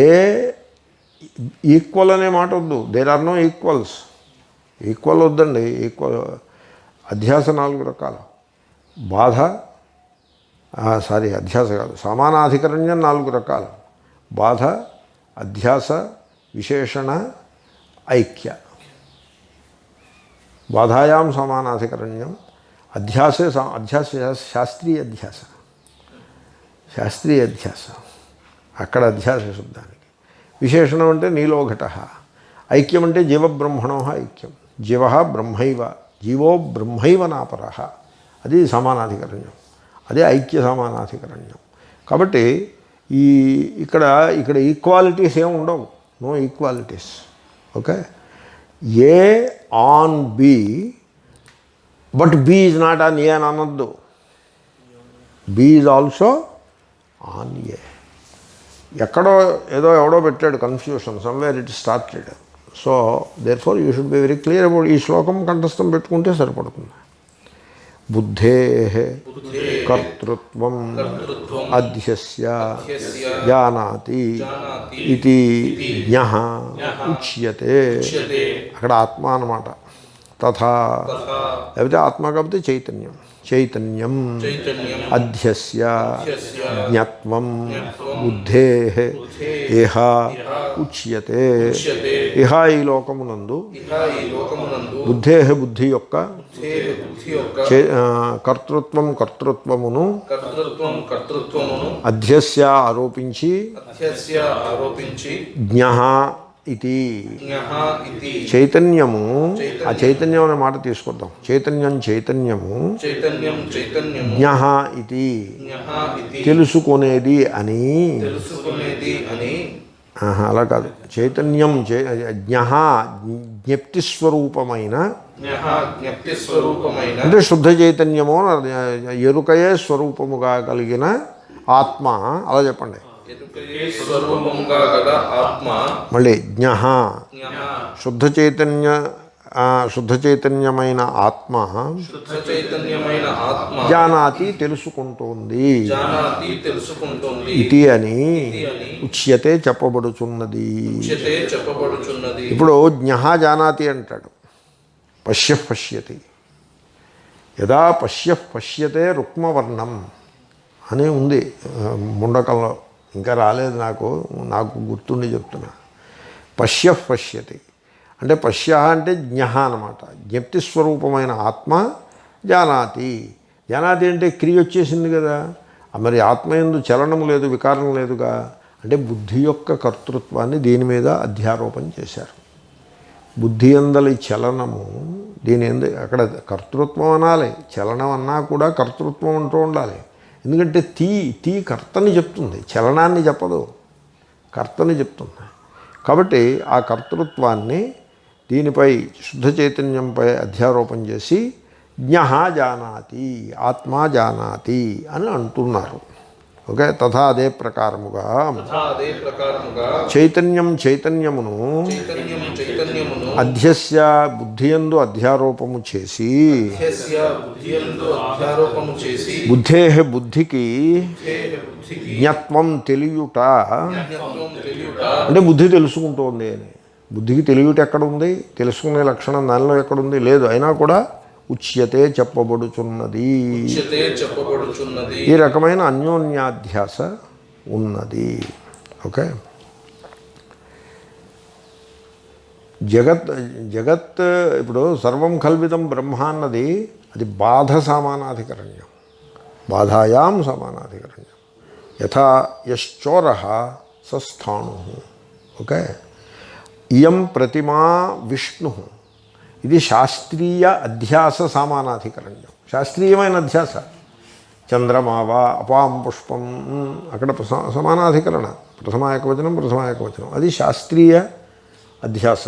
ఏ ఈక్వల్ అనే మాట వద్దు. There are no equals. Equal వద్దండి. అధ్యాస 4 రకాలు. బాధ అధ్యాస కాదు, సమానాధికరణ్యం 4 రకాలు. బాధ, అధ్యాస, విశేషణ, ఐక్య. బాధాయాం సమానాధికరణ్యం, అధ్యాస శాస్త్రీయ అధ్యాస. అక్కడ అధ్యాస శబ్దానికి. విశేషణం అంటే నీలోఘట. ఐక్యం అంటే జీవబ్రహ్మణో ఐక్యం. జీవ బ్రహ్మైవ, జీవో బ్రహ్మైవ నాపరః. అది సమానాధికరణ్యం, అదే ఐక్య సమానాధికరణ్యం. కాబట్టి ఇక్కడ ఈక్వాలిటీస్ ఏమి ఉండవు. No equalities. Okay. A on B, but B is not on A అని అనొద్దు. B is also on A. ఎవడో పెట్టాడు confusion, somewhere it started. So therefore you should be very clear about. ఈ శ్లోకం కంఠస్థం పెట్టుకుంటే సరిపడుతుంది. బుద్ధే కర్తృత్వం అధ్యస్య జానాతి ఇది జ్ఞః ఉచ్యతే. అక్కడ ఆత్మ అన్నమాట. తథా లేకపోతే ఆత్మ కాబట్టి చైతన్యం అధ్యస్య జ్ఞత్వం బుద్ధేః ఇహ ఉచ్యతే. ఇహ ఈ లోకమునందు బుద్ధేః బుద్ధి యొక్క కర్తృత్వమును అధ్యస్య ఆరోపించి జ్ఞః ఇది చైతన్యము. ఆ చైతన్యం అనే మాట తీసుకొద్దాం. చైతన్యము జ్ఞః ఇది తెలుసుకునేది అని. అలా కాదు. చైతన్యం జ్ఞః జ్ఞప్తి స్వరూపమైన, అంటే శుద్ధ చైతన్యము ఎరుకయే స్వరూపముగా కలిగిన ఆత్మ. అలా చెప్పండి. మళ్ళీ జ్ఞః శుద్ధ చైతన్య శుద్ధ చైతన్యమైన ఆత్మ శుద్ధ చైతన్యమైన ఆత్మ జానాతి తెలుసుకుంటోంది జానాతి తెలుసుకుంటుంది ఇది అని ఉచ్యతే చెప్పబడుచున్నది. ఉచ్యతే చెప్పబడుచున్నది. ఇప్పుడు జ్ఞః జానాతి అంటాడు, పశ్యః పశ్యతి. యదా పశ్యః పశ్యతే రుక్మవర్ణం అని ఉంది ముండకంలో, ఇంకా రాలేదు నాకు గుర్తుండి చెప్తున్నా. పశ్యః పశ్యతి అంటే పశ్య అంటే జ్ఞః అన్నమాట. జ్ఞప్తి స్వరూపమైన ఆత్మ జానాతి. జానాతి అంటే క్రియ వచ్చేసింది కదా, మరి ఆత్మ యందు చలనం లేదు, వికారం లేదుగా. అంటే బుద్ధి యొక్క కర్తృత్వాన్ని దీని మీద అధ్యారోపణ చేశారు. బుద్ధి అందలి చలనము దీని ఎందు అక్కడ కర్తృత్వం అనాలి, చలనం అన్నా కూడా కర్తృత్వం అంటూ ఉండాలి. ఎందుకంటే తీ కర్తని చెప్తుంది, చలనాన్ని చెప్పదు, కర్తని చెప్తుంది. కాబట్టి ఆ కర్తృత్వాన్ని దీనిపై శుద్ధ చైతన్యంపై అధ్యారోపణ చేసి జ్ఞః జానాతి, ఆత్మా జానాతి అని అంటున్నారు. ఓకే, తథా అదే ప్రకారముగా చైతన్యమును అధ్యస్య బుద్ధియందు అధ్యారోపము చేసి బుద్ధే బుద్ధికి జ్ఞత్వం తెలియుట అంటే బుద్ధి తెలుసుకుంటోంది అని. బుద్ధికి తెలియుట ఎక్కడుంది, తెలుసుకునే లక్షణం దానిలో ఎక్కడుంది, లేదు. అయినా కూడా ఉచ్యతే చెప్పబడుచున్నది. ఈ రకమైన అన్యోన్యాధ్యాస ఉన్నది. ఓకే, జగత్ ఇప్పుడు సర్వం కల్విదం బ్రహ్మ అన్నది అది బాధ సమానాధికరణ్యం, బాధాయాం సమానాధికరణ్యం. యథా యశ్చోర సస్థాణు. ఓకే, ఇయం ప్రతిమా విష్ణు, ఇది శాస్త్రీయ అధ్యాస సమానాధికరణ్యం, శాస్త్రీయమైన అధ్యాస. చంద్రమావా అపాం పుష్పం అక్కడ సమానాధికరణ, ప్రథమ ఏకవచనం, అది శాస్త్రీయ అధ్యాస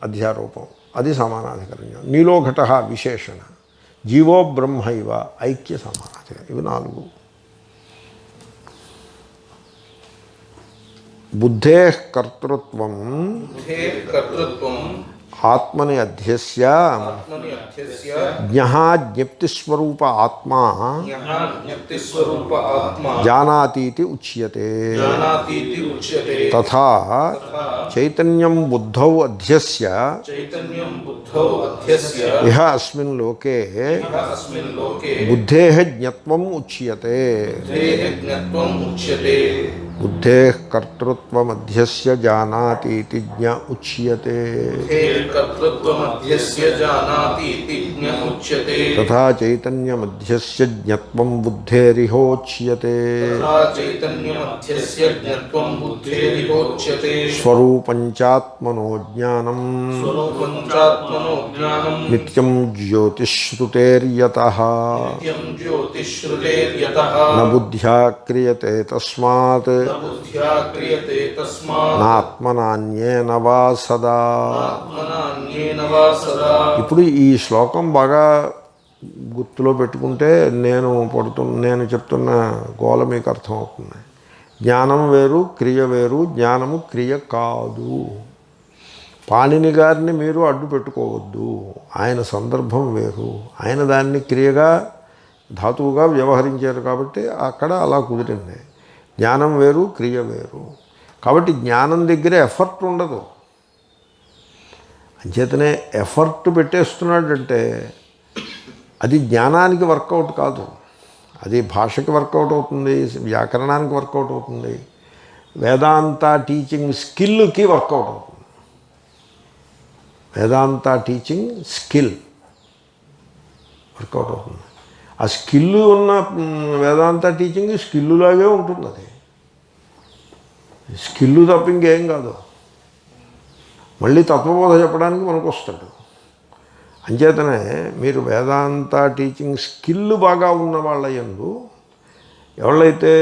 అధ్యారూపం, అది సమానాధికరణ్యం. నీలో ఘట విశేషణ, జీవో బ్రహ్మైవ ఐక్య సమానాధికరణం. ఇవి 4. బుద్ధే కర్తృత్వం ఆత్మని అధ్యస్య జ్ఞః జ్ఞప్తిస్వరూప ఆత్మా జానాతీతి ఉచ్యతే. తథా చైతన్యం బుద్ధౌ అధ్యస్య ఇహ అస్మిన్ లోకే బుద్ధేః జ్ఞత్వం ఉచ్యతే. బుద్ధేః కర్తృత్వమధ్యస్య జానాతీతి జ్ఞ ఉచ్యతే. తథా చైతన్యమధ్యస్య జ్ఞత్వం బుద్ధేరిహోచ్యతే. స్వరూపంచాత్మనో జ్ఞానం నిత్యం జ్యోతిశ్రుతేర్యతః న బుద్ధ్యా క్రియతే తస్మాత్ నాత్మనాన్యేన వా సదా. ఇప్పుడు ఈ శ్లోకం బాగా గుర్తులో పెట్టుకుంటే నేను చెప్తున్న గోల మీకు అర్థమవుతుంది. జ్ఞానం వేరు, క్రియ వేరు. జ్ఞానము క్రియ కాదు. పాణిని గారిని మీరు అడ్డు పెట్టుకోవద్దు. ఆయన సందర్భం వేరు, ఆయన దాన్ని క్రియగా ధాతువుగా వ్యవహరించారు కాబట్టి అక్కడ అలా కుదిరింది. జ్ఞానం వేరు, క్రియ వేరు. కాబట్టి జ్ఞానం దగ్గర ఎఫర్ట్ ఉండదు. అంచేతనే ఎఫర్ట్ పెట్టేస్తున్నాడంటే అది జ్ఞానానికి వర్కౌట్ కాదు, అది భాషకి వర్కౌట్ అవుతుంది, వ్యాకరణానికి వర్కౌట్ అవుతుంది, వేదాంత టీచింగ్ స్కిల్కి వర్కౌట్ అవుతుంది. వేదాంత టీచింగ్ స్కిల్ వర్కౌట్ అవుతుంది. ఆ స్కిల్ ఉన్న వేదాంత టీచింగ్ స్కిల్లులాగే ఉంటుంది. అది స్కిల్లు తప్ప ఇంకేం కాదు. మళ్ళీ తత్వబోధ చెప్పడానికి మనకు వస్తాడు. అంచేతనే మీరు వేదాంత టీచింగ్ స్కిల్ బాగా ఉన్న వాళ్ళ యందు ఎవళ్ళైతే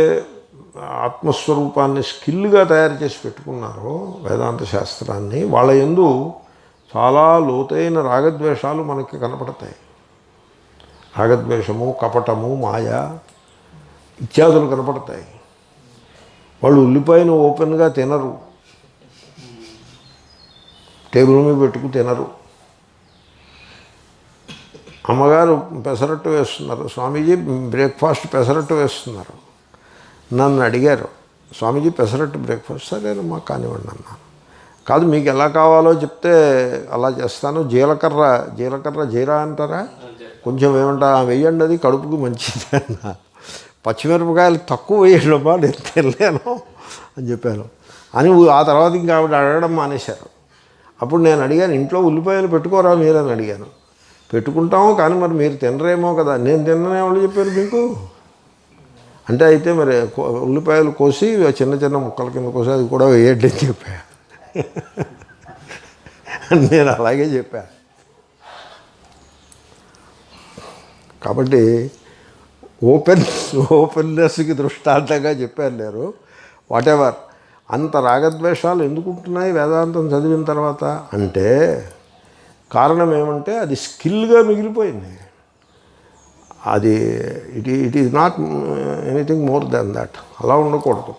ఆత్మస్వరూపాన్ని స్కిల్గా తయారు చేసి పెట్టుకున్నారో వేదాంత శాస్త్రాన్ని, వాళ్ళ యందు చాలా లోతైన రాగద్వేషాలు మనకి కనపడతాయి. రాగద్వేషము, కపటము, మాయ ఇత్యాదులు కనపడతాయి. వాళ్ళు ఉల్లిపాయను ఓపెన్గా తినరు, టేబుల్ మీద పెట్టుకు తినరు. అమ్మగారు పెసరట్టు వేస్తున్నారు, స్వామీజీ బ్రేక్ఫాస్ట్ పెసరట్టు వేస్తున్నారు. నన్ను అడిగారు, స్వామీజీ పెసరట్టు బ్రేక్ఫాస్ట్, సరేనమ్మా కానివ్వండి అన్నాను. కాదు మీకు ఎలా కావాలో చెప్తే అలా చేస్తాను. జీలకర్ర జీరా అంటారా, కొంచెం ఏమంటారా వెయ్యండి, అది కడుపుకు మంచిది అన్న. పచ్చిమిరపకాయలు తక్కువ వేయడమ్మా, నేను తినలేను అని చెప్పాను. అని ఆ తర్వాత ఇంకా ఆవిడ అడగడం మానేశారు. అప్పుడు నేను అడిగాను, ఇంట్లో ఉల్లిపాయలు పెట్టుకోరా మీరని అడిగాను. పెట్టుకుంటాము కానీ మరి మీరు తినరేమో కదా. నేను తిన్ననే వాళ్ళు చెప్పారు మీకు అంటే. అయితే మరి ఉల్లిపాయలు కోసి చిన్న చిన్న ముక్కల కింద కోసి అది కూడా వేయండి అని చెప్పా. నేను అలాగే చెప్పా. కాబట్టి ఓపెన్నెస్కి దృష్టాంతంగా చెప్పారు లేరు. వాటెవర్. అంత రాగద్వేషాలు ఎందుకు ఉంటున్నాయి వేదాంతం చదివిన తర్వాత అంటే కారణం ఏమంటే అది స్కిల్గా మిగిలిపోయింది. అది it is not anything more than that. అలా ఉండకూడదు.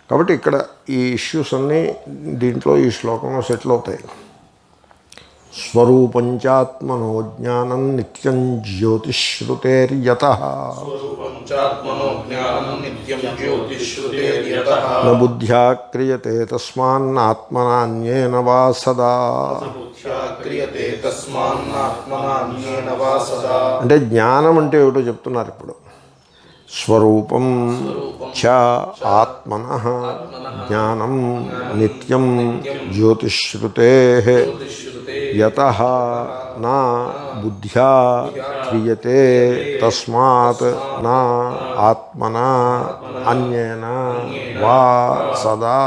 కాబట్టి ఇక్కడ ఈ ఇష్యూస్ అన్నీ దీంట్లో ఈ శ్లోకంలో సెటిల్ అవుతాయి. స్వరూపంచాత్మనో జ్ఞానం నిత్యం జ్యోతిశ్రుతేర్యతః న బుద్ధ్యా క్రియతే తస్మాన్నాత్మనాన్యేన వా సదా. అంటే జ్ఞానం అంటే ఏమిటో చెప్తున్నారు ఇప్పుడు. స్వరూపం చ ఆత్మనః జ్ఞానం నిత్యం జ్యోతిశ్రుతే యతః నా బుద్ధ్యా క్రియతే తస్మాత్ నా ఆత్మనా అన్యేన వా సదా.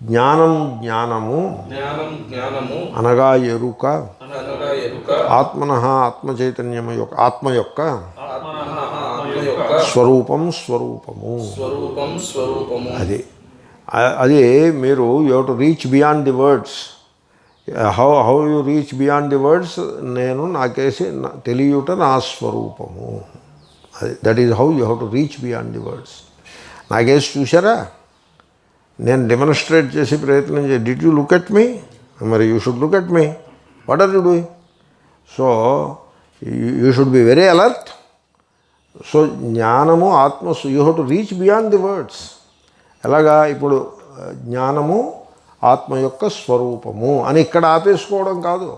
జ్ఞానము అనగా ఎరుక, ఆత్మనః ఆత్మచైతన్యము యొక్క ఆత్మ యొక్క స్వరూపము. అది మీరు you have to reach beyond the words. How you reach beyond the words. నేను నాకేసి తెలియుట నా స్వరూపము. అది that is how you have to reach beyond the words. నాకేసి చూసారా, నేను డెమాన్స్ట్రేట్ చేసి ప్రయత్నం చేసి did you look at me, మరి you should look at me. What are you doing? So you should be very alert. So జ్ఞానము ఆత్మ, you have to reach beyond the words. ఎలాగా ఇప్పుడు జ్ఞానము ఆత్మ యొక్క స్వరూపము అని ఇక్కడ ఆపేసుకోవడం కాదు.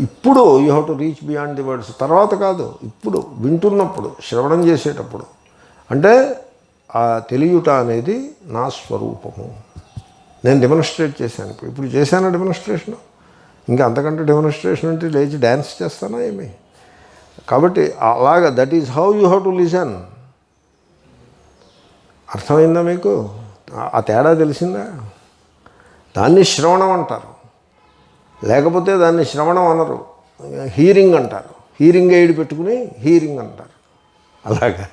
ఇప్పుడు you have to reach beyond the words. తర్వాత కాదు, ఇప్పుడు వింటున్నప్పుడు, శ్రవణం చేసేటప్పుడు. అంటే ఆ తెలియుట అనేది నా స్వరూపము. నేను డెమాన్స్ట్రేట్ చేశాను. ఇప్పుడు చేశాను డెమాన్స్ట్రేషన్. ఇంకా అంతకంటే డెమాన్స్ట్రేషన్ అంటే లేచి డ్యాన్స్ చేస్తానా ఏమి? కాబట్టి అలాగా that is how you have to listen. అర్థమైందా మీకు? ఆ తేడా తెలిసిందా? దాన్ని శ్రవణం అంటారు, లేకపోతే దాన్ని శ్రవణం అనరు, హీరింగ్ అంటారు. హీరింగ్ ఎయిడ్ పెట్టుకుని హీరింగ్ అంటారు. అలాగా.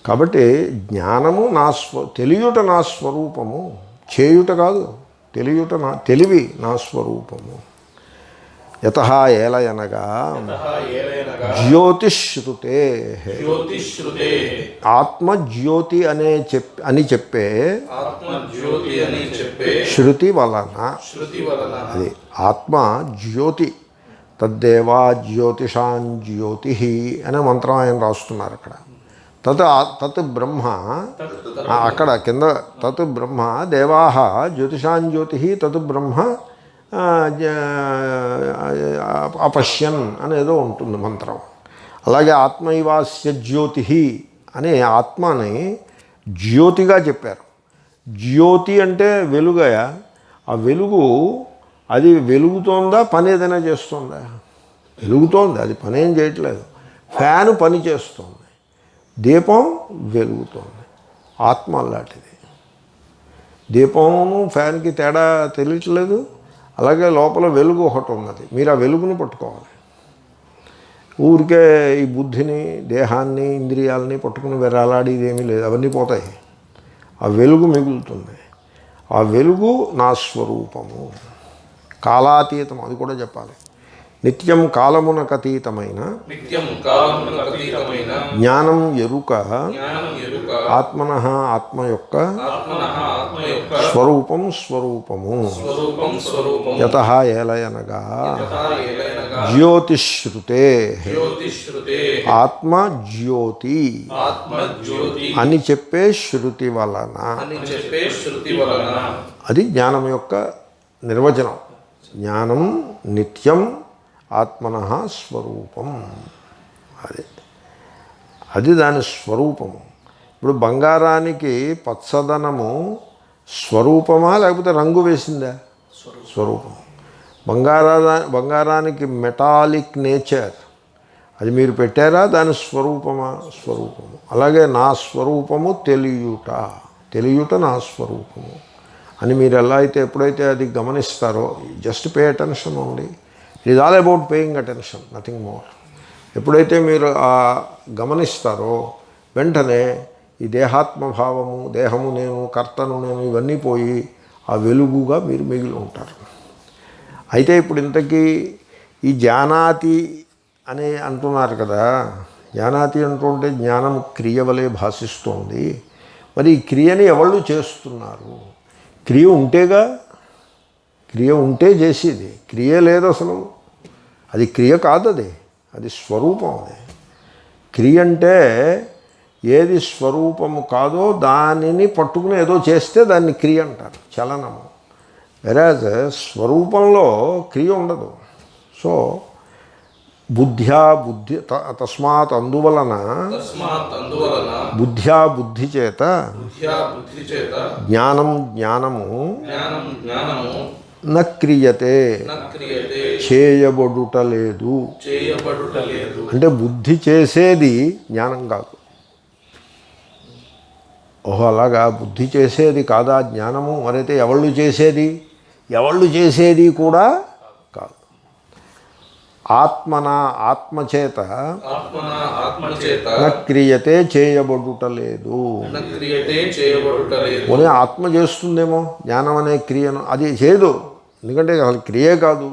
కాబట్టి జ్ఞానము తెలియుట నా స్వరూపము, చేయుట కాదు, తెలివి నా స్వరూపము. యతః ఏలయనగా జ్యోతిశ్రుతే, ఆత్మజ్యోతి అని చెప్పే శృతి వలన. అది ఆత్మ జ్యోతి. తద్దేవా జ్యోతిషాం జ్యోతి అనే మంత్రం ఆయన రాస్తున్నారు అక్కడ. తత్ బ్రహ్మ, అక్కడ కింద తత్ బ్రహ్మ దేవాః జ్యోతిషాం జ్యోతి తత్ బ్రహ్మ అపశ్యన్ అనేదో ఉంటుంది మంత్రం. అలాగే ఆత్మైవాస్య జ్యోతి అనే ఆత్మని జ్యోతిగా చెప్పారు. జ్యోతి అంటే వెలుగయ. ఆ వెలుగు అది వెలుగుతోందా, పని ఏదైనా చేస్తుందా? వెలుగుతోంది, అది పని ఏం చేయట్లేదు. ఫ్యాను పని చేస్తుంది, దీపం వెలుగుతోంది. ఆత్మ అలాంటిది. దీపమును ఫ్యాన్కి తేడా తెలియట్లేదు. అలాగే లోపల వెలుగు ఒకటి ఉన్నది. మీరు ఆ వెలుగును పట్టుకోవాలి. ఊరికే ఈ బుద్ధిని, దేహాన్ని, ఇంద్రియాలని పట్టుకుని వెరాలాడేది ఏమీ లేదు. అవన్నీ పోతాయి. ఆ వెలుగు మిగులుతుంది. ఆ వెలుగు నా స్వరూపము, కాలాతీతం. అది కూడా చెప్పాలి. నిత్యం కాలమునకు అతీతమైన నిత్యం కాలమునకు అతీతమైన జ్ఞానం ఎరుక జ్ఞానం ఎరుక ఆత్మనః ఆత్మ యొక్క ఆత్మనః ఆత్మ యొక్క స్వరూపం స్వరూపము స్వరూపం స్వరూపం యతః ఏలయనగా యథా ఏలైనగా జ్యోతిశ్రుతే జ్యోతిశ్రుతే ఆత్మ జ్యోతి ఆత్మ జ్యోతి అని చెప్పే శృతి వలన అని చెప్పే శృతి వలన అది జ్ఞానం యొక్క నిర్వచనం. జ్ఞానం నిత్యం ఆత్మనః స్వరూపం. అది దాని స్వరూపము. ఇప్పుడు బంగారానికి పచ్చదనము స్వరూపమా లేకపోతే రంగు వేసిందా? స్వరూపం. బంగారానికి మెటాలిక్ నేచర్, అది మీరు పెట్టారా? దాని స్వరూపమా? స్వరూపము. అలాగే నా స్వరూపము తెలియుట నా స్వరూపము అని మీరు ఎలా అయితే ఎప్పుడైతే అది గమనిస్తారో, just pay attention only. It is all about paying attention, nothing more. ఎప్పుడైతే మీరు గమనిస్తారో వెంటనే ఈ దేహాత్మభావము, దేహము నేను, కర్తను నేను, ఇవన్నీ పోయి ఆ వెలుగుగా మీరు మిగిలి ఉంటారు. అయితే ఇప్పుడు ఇంతకీ ఈ జానాతి అని అంటున్నారు కదా, జానాతి అంటుంటే జ్ఞానం క్రియ వలె భాషిస్తోంది. మరి ఈ క్రియని ఎవళ్ళు చేస్తున్నారు? క్రియ ఉంటేగా, క్రియ ఉంటే చేసేది. క్రియ లేదు అసలు, అది క్రియ కాదు, అది స్వరూపం. అది క్రియ అంటే ఏది స్వరూపము కాదో దానిని పట్టుకుని ఏదో చేస్తే దాన్ని క్రియ అంటారు, చలనము. వెరాజ్ స్వరూపంలో క్రియ ఉండదు. సో బుద్ధి తస్మాత్ అందువలన బుద్ధి చేత జ్ఞానము న క్రియతే చేయబడుటలేదు. అంటే బుద్ధి చేసేది జ్ఞానం కాదు. ఓహో, అలాగా బుద్ధి చేసేది కాదా జ్ఞానము? మరైతే ఎవళ్ళు చేసేది? ఎవళ్ళు చేసేది కూడా కాదు. ఆత్మచేత న క్రియతే చేయబడుటలేదు. పోనీ ఆత్మ చేస్తుందేమో జ్ఞానం అనే క్రియను, అది చేయదు. ఎందుకంటే అసలు క్రియే కాదు.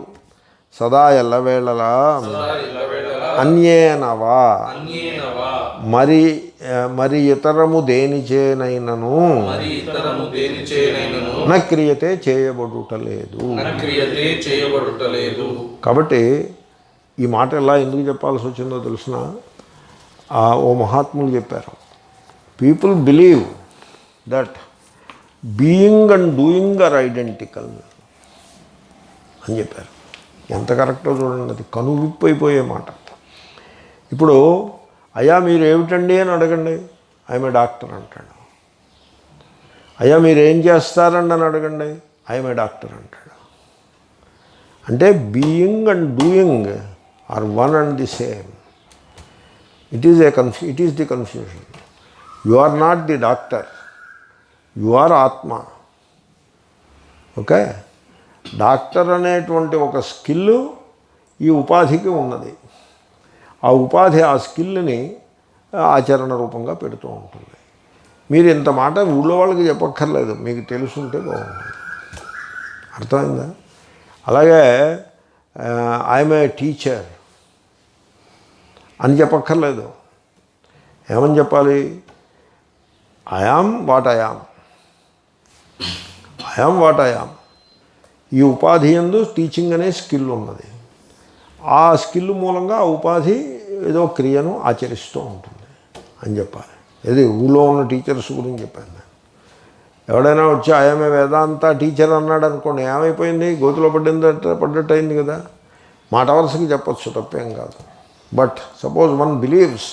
సదా ఎల్లవేళలా అన్యేనవా మరి ఇతరము దేనిచేనైనను న క్రియతే చేయబడుటలేదు. కాబట్టి ఈ మాట ఎలా ఎందుకు చెప్పాల్సి వచ్చిందో తెలిసిన, ఓ మహాత్ములు చెప్పారు, people believe that being and doing are identical అని చెప్పారు. ఎంత కరెక్టో చూడండి, అది కనువిప్పు అయిపోయే మాట. ఇప్పుడు అయ్యా మీరు ఏమిటండి అని అడగండి, ఐఎమ్ ఏ డాక్టర్ అంటాడు. అయ్యా మీరు ఏం చేస్తారండి అని అడగండి, ఐఎమ్ ఏ డాక్టర్ అంటాడు. అంటే being and doing are one and the same. It is the confusion. You are not the doctor, you are atma. Okay, doctor అనేటువంటి ఒక స్కిల్ ఈ ఉపాధికి ఉన్నది. ఆ ఉపాధి ఆ స్కిల్ని ఆచరణ రూపంగా పెడుతూ ఉంటుంది. మీరు ఇంత మాట ఊళ్ళో వాళ్ళకి చెప్పక్కర్లేదు, మీకు తెలుసుంటే బాగుంటుంది. అర్థమైందా? అలాగే ఐఎమ్ ఏ టీచర్ అని చెప్పక్కర్లేదు. ఏమని చెప్పాలి? I am what I am. ఈ ఉపాధి యందు టీచింగ్ అనే స్కిల్ ఉన్నది. ఆ స్కిల్ మూలంగా ఆ ఉపాధి ఏదో క్రియను ఆచరిస్తూ ఉంటుంది అని చెప్పాలి. ఇది ఊళ్ళో ఉన్న టీచర్స్ గురించి చెప్పాను. ఎవడైనా వచ్చి ఆయమే వేదాంత టీచర్ అన్నాడు అనుకోండి, ఏమైపోయింది? గోతులో పడ్డట్టు అయింది కదా. మాట వరుసకి చెప్పచ్చు, తప్పేం కాదు. But suppose one believes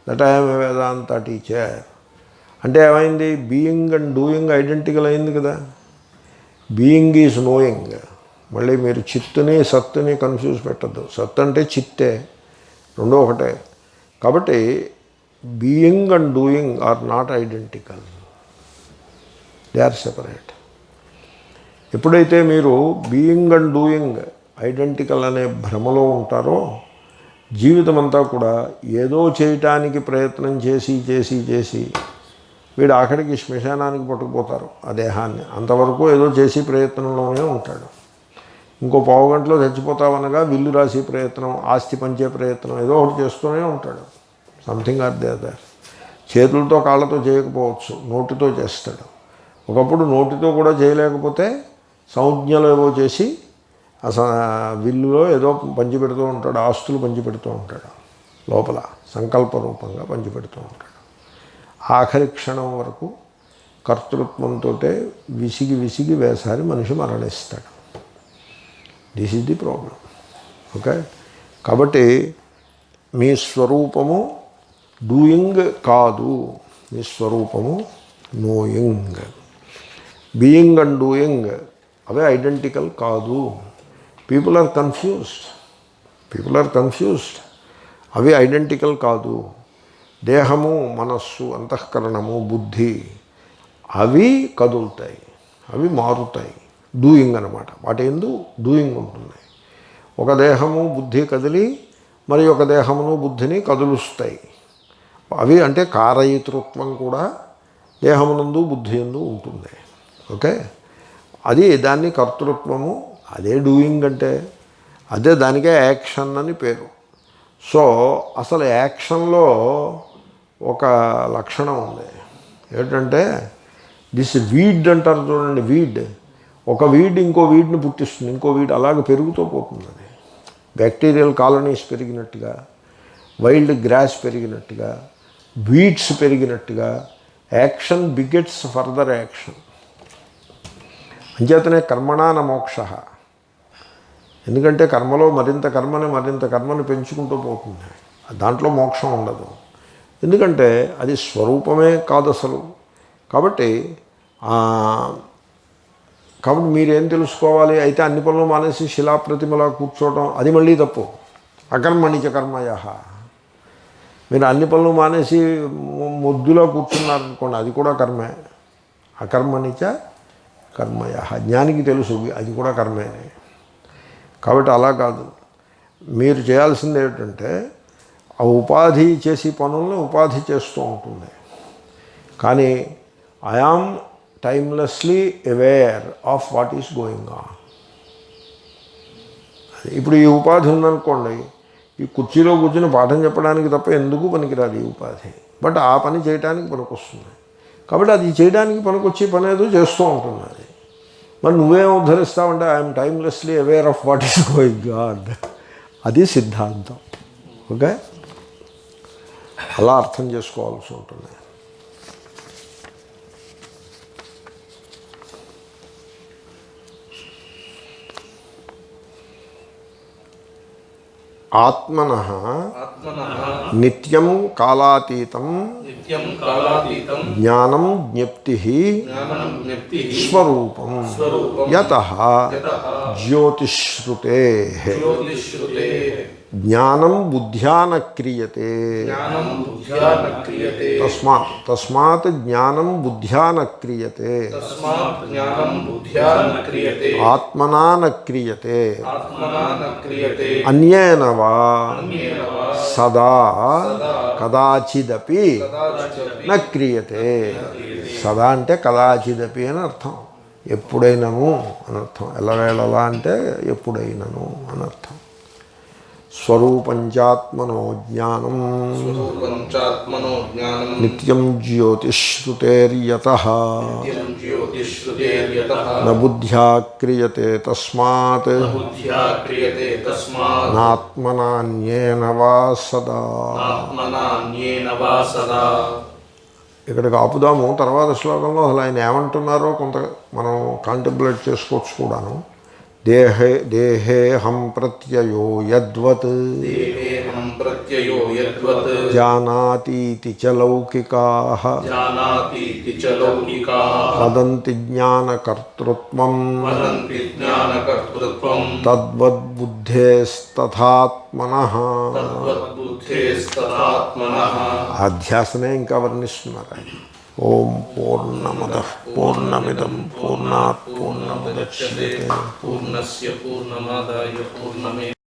that I'm a Vedanta teacher అంటే ఏమైంది? బీయింగ్ అండ్ డూయింగ్ ఐడెంటికల్ అయింది కదా. Being is knowing. మళ్ళీ మీరు చిత్తుని సత్తుని కన్ఫ్యూజ్ పెట్టద్దు. సత్ అంటే చిత్తే, రెండో ఒకటే. కాబట్టి being and doing are not identical, they are separate. ఎప్పుడైతే మీరు బీయింగ్ అండ్ డూయింగ్ ఐడెంటికల్ అనే భ్రమలో ఉంటారో, జీవితం అంతా కూడా ఏదో చేయటానికి ప్రయత్నం చేసి వీడు ఆఖరికి శ్మశానానికి పట్టుకుపోతారు ఆ దేహాన్ని. అంతవరకు ఏదో చేసి ప్రయత్నంలోనే ఉంటాడు. ఇంకో పావు గంటలో చచ్చిపోతావనగా విల్లు రాసే ప్రయత్నం, ఆస్తి పంచే ప్రయత్నం ఏదో ఒకటి చేస్తూనే ఉంటాడు. Something or they other. చేతులతో కాళ్ళతో చేయకపోవచ్చు, నోటితో చేస్తాడు. ఒకప్పుడు నోటితో కూడా చేయలేకపోతే సంజ్ఞలు ఏవో చేసి విల్లులో ఏదో పంచిపెడుతూ ఉంటాడు, ఆస్తులు పంచిపెడుతూ ఉంటాడు, లోపల సంకల్ప రూపంగా పంచిపెడుతూ ఉంటాడు. ఆఖరి క్షణం వరకు కర్తృత్వంతో విసిగి విసిగి వేసారి మనిషి మరణిస్తాడు. This is the problem. Okay, కాబట్టి మీ స్వరూపము డూయింగ్ కాదు, మీ స్వరూపము నోయింగ్. బీయింగ్ అండ్ డూయింగ్ అవే ఐడెంటికల్ కాదు. People are confused. అవి ఐడెంటికల్ కాదు. దేహము, మనస్సు, అంతఃకరణము, బుద్ధి అవి కదులుతాయి, అవి మారుతాయి. డూయింగ్ అన్నమాట. వాటి యందు డూయింగ్ ఉంటుంది. ఒక దేహము బుద్ధి కదిలి మరి ఒక దేహమును బుద్ధిని కదులుస్తాయి. అవి అంటే కారయితృత్వం కూడా దేహమునందు బుద్ధి యందు ఉంటుంది. ఓకే, అది దాన్ని కర్తృత్వము, అదే డూయింగ్ అంటే, అదే దానికే యాక్షన్ అని పేరు. సో అసలు యాక్షన్లో ఒక లక్షణం ఉంది. ఏంటంటే దిస్ వీడ్ అంటారు చూడండి, వీడ్. ఒక వీడ్ ఇంకో వీడ్ని పుట్టిస్తుంది, ఇంకో వీడ్ అలాగే పెరుగుతూ పోతుంది. అది బ్యాక్టీరియల్ కాలనీస్ పెరిగినట్టుగా, వైల్డ్ గ్రాస్ పెరిగినట్టుగా, వీడ్స్ పెరిగినట్టుగా యాక్షన్ బిగెట్స్ ఫర్దర్ యాక్షన్. అంచేతనే కర్మణాన మోక్ష. ఎందుకంటే కర్మలో మరింత కర్మని పెంచుకుంటూ పోతుంది. దాంట్లో మోక్షం ఉండదు. ఎందుకంటే అది స్వరూపమే కాదు అసలు. కాబట్టి మీరేం తెలుసుకోవాలి? అయితే అన్ని పనులు మానేసి శిలాప్రతిమలా కూర్చోవడం అది మళ్ళీ తప్పు. అకర్మణిచ కర్మయ. మీరు అన్ని పనులు మానేసి మొద్దులో కూర్చున్నారనుకోండి, అది కూడా కర్మే. అకర్మణిచ కర్మయ. జ్ఞానికి తెలుసు అది కూడా కర్మే. కాబట్టి అలా కాదు. మీరు చేయాల్సింది ఏమిటంటే ఆ ఉపాధి చేసే పనులను ఉపాధి చేస్తూ ఉంటుంది. కానీ I am timelessly aware of what is going on. ఇప్పుడు ఈ ఉపాధి ఉందనుకోండి, ఈ కుర్చీలో కూర్చుని పాఠం చెప్పడానికి తప్ప ఎందుకు పనికిరాదు ఈ ఉపాధి. బట్ ఆ పని చేయడానికి పనికొస్తుంది. కాబట్టి అది చేయడానికి పనికొచ్చే పని ఏదో చేస్తూ ఉంటుంది. అది మరి నువ్వేం ఉద్ధరిస్తావంటే I'm timelessly aware of what is going on. అది సిద్ధాంతం. ఓకే, అలా అర్థం చేసుకోవాల్సి ఉంటుంది. ఆత్మనః నిత్యం కాలాతీతం జ్ఞానం జ్ఞప్తి స్వరూపం యతః జ్యోతిశ్రుతేః జ్ఞానం బుద్ధ్యా న క్రియతే. తస్మాత్ జ్ఞానం బుద్ధ్యా న క్రియతే, ఆత్మనా న క్రియతే, అన్యేన వా సదా కదాచిదపి న క్రియతే. సదా అంటే కదాచిదపి అని అర్థం, ఎప్పుడైనాను అనర్థం. ఎల్లవేళలా అంటే ఎప్పుడైనాను అనర్థం. స్వరూపంచాత్మనో జ్ఞానం నిత్యం జ్యోతిశ్రుతేర్యతః న బుద్ధ్యా క్రియతే తస్మాత్ నాత్మనాన్యేన వా సదా. ఇక్కడికి ఆపుదాము. తర్వాత శ్లోకంలో అసలు ఆయన ఏమంటున్నారో కొంత మనం కాంటెంప్లేట్ చేసుకోవచ్చు కూడాను. దేహేహం ప్రత్యయో యద్వత్ జానాతీతి చ లౌకికాః వదంతి జ్ఞానకర్తృత్వం తద్వద్బుద్ధేస్తథాత్మనః. అధ్యాసనే ఇంకా వర్ణిస్తున్నారు ఆయన. ఓం పూర్ణమదః పూర్ణమిదం పూర్ణాత్ పూర్ణముదచ్యతే పూర్ణస్య పూర్ణమాదాయ పూర్ణమేవావశిష్యతే.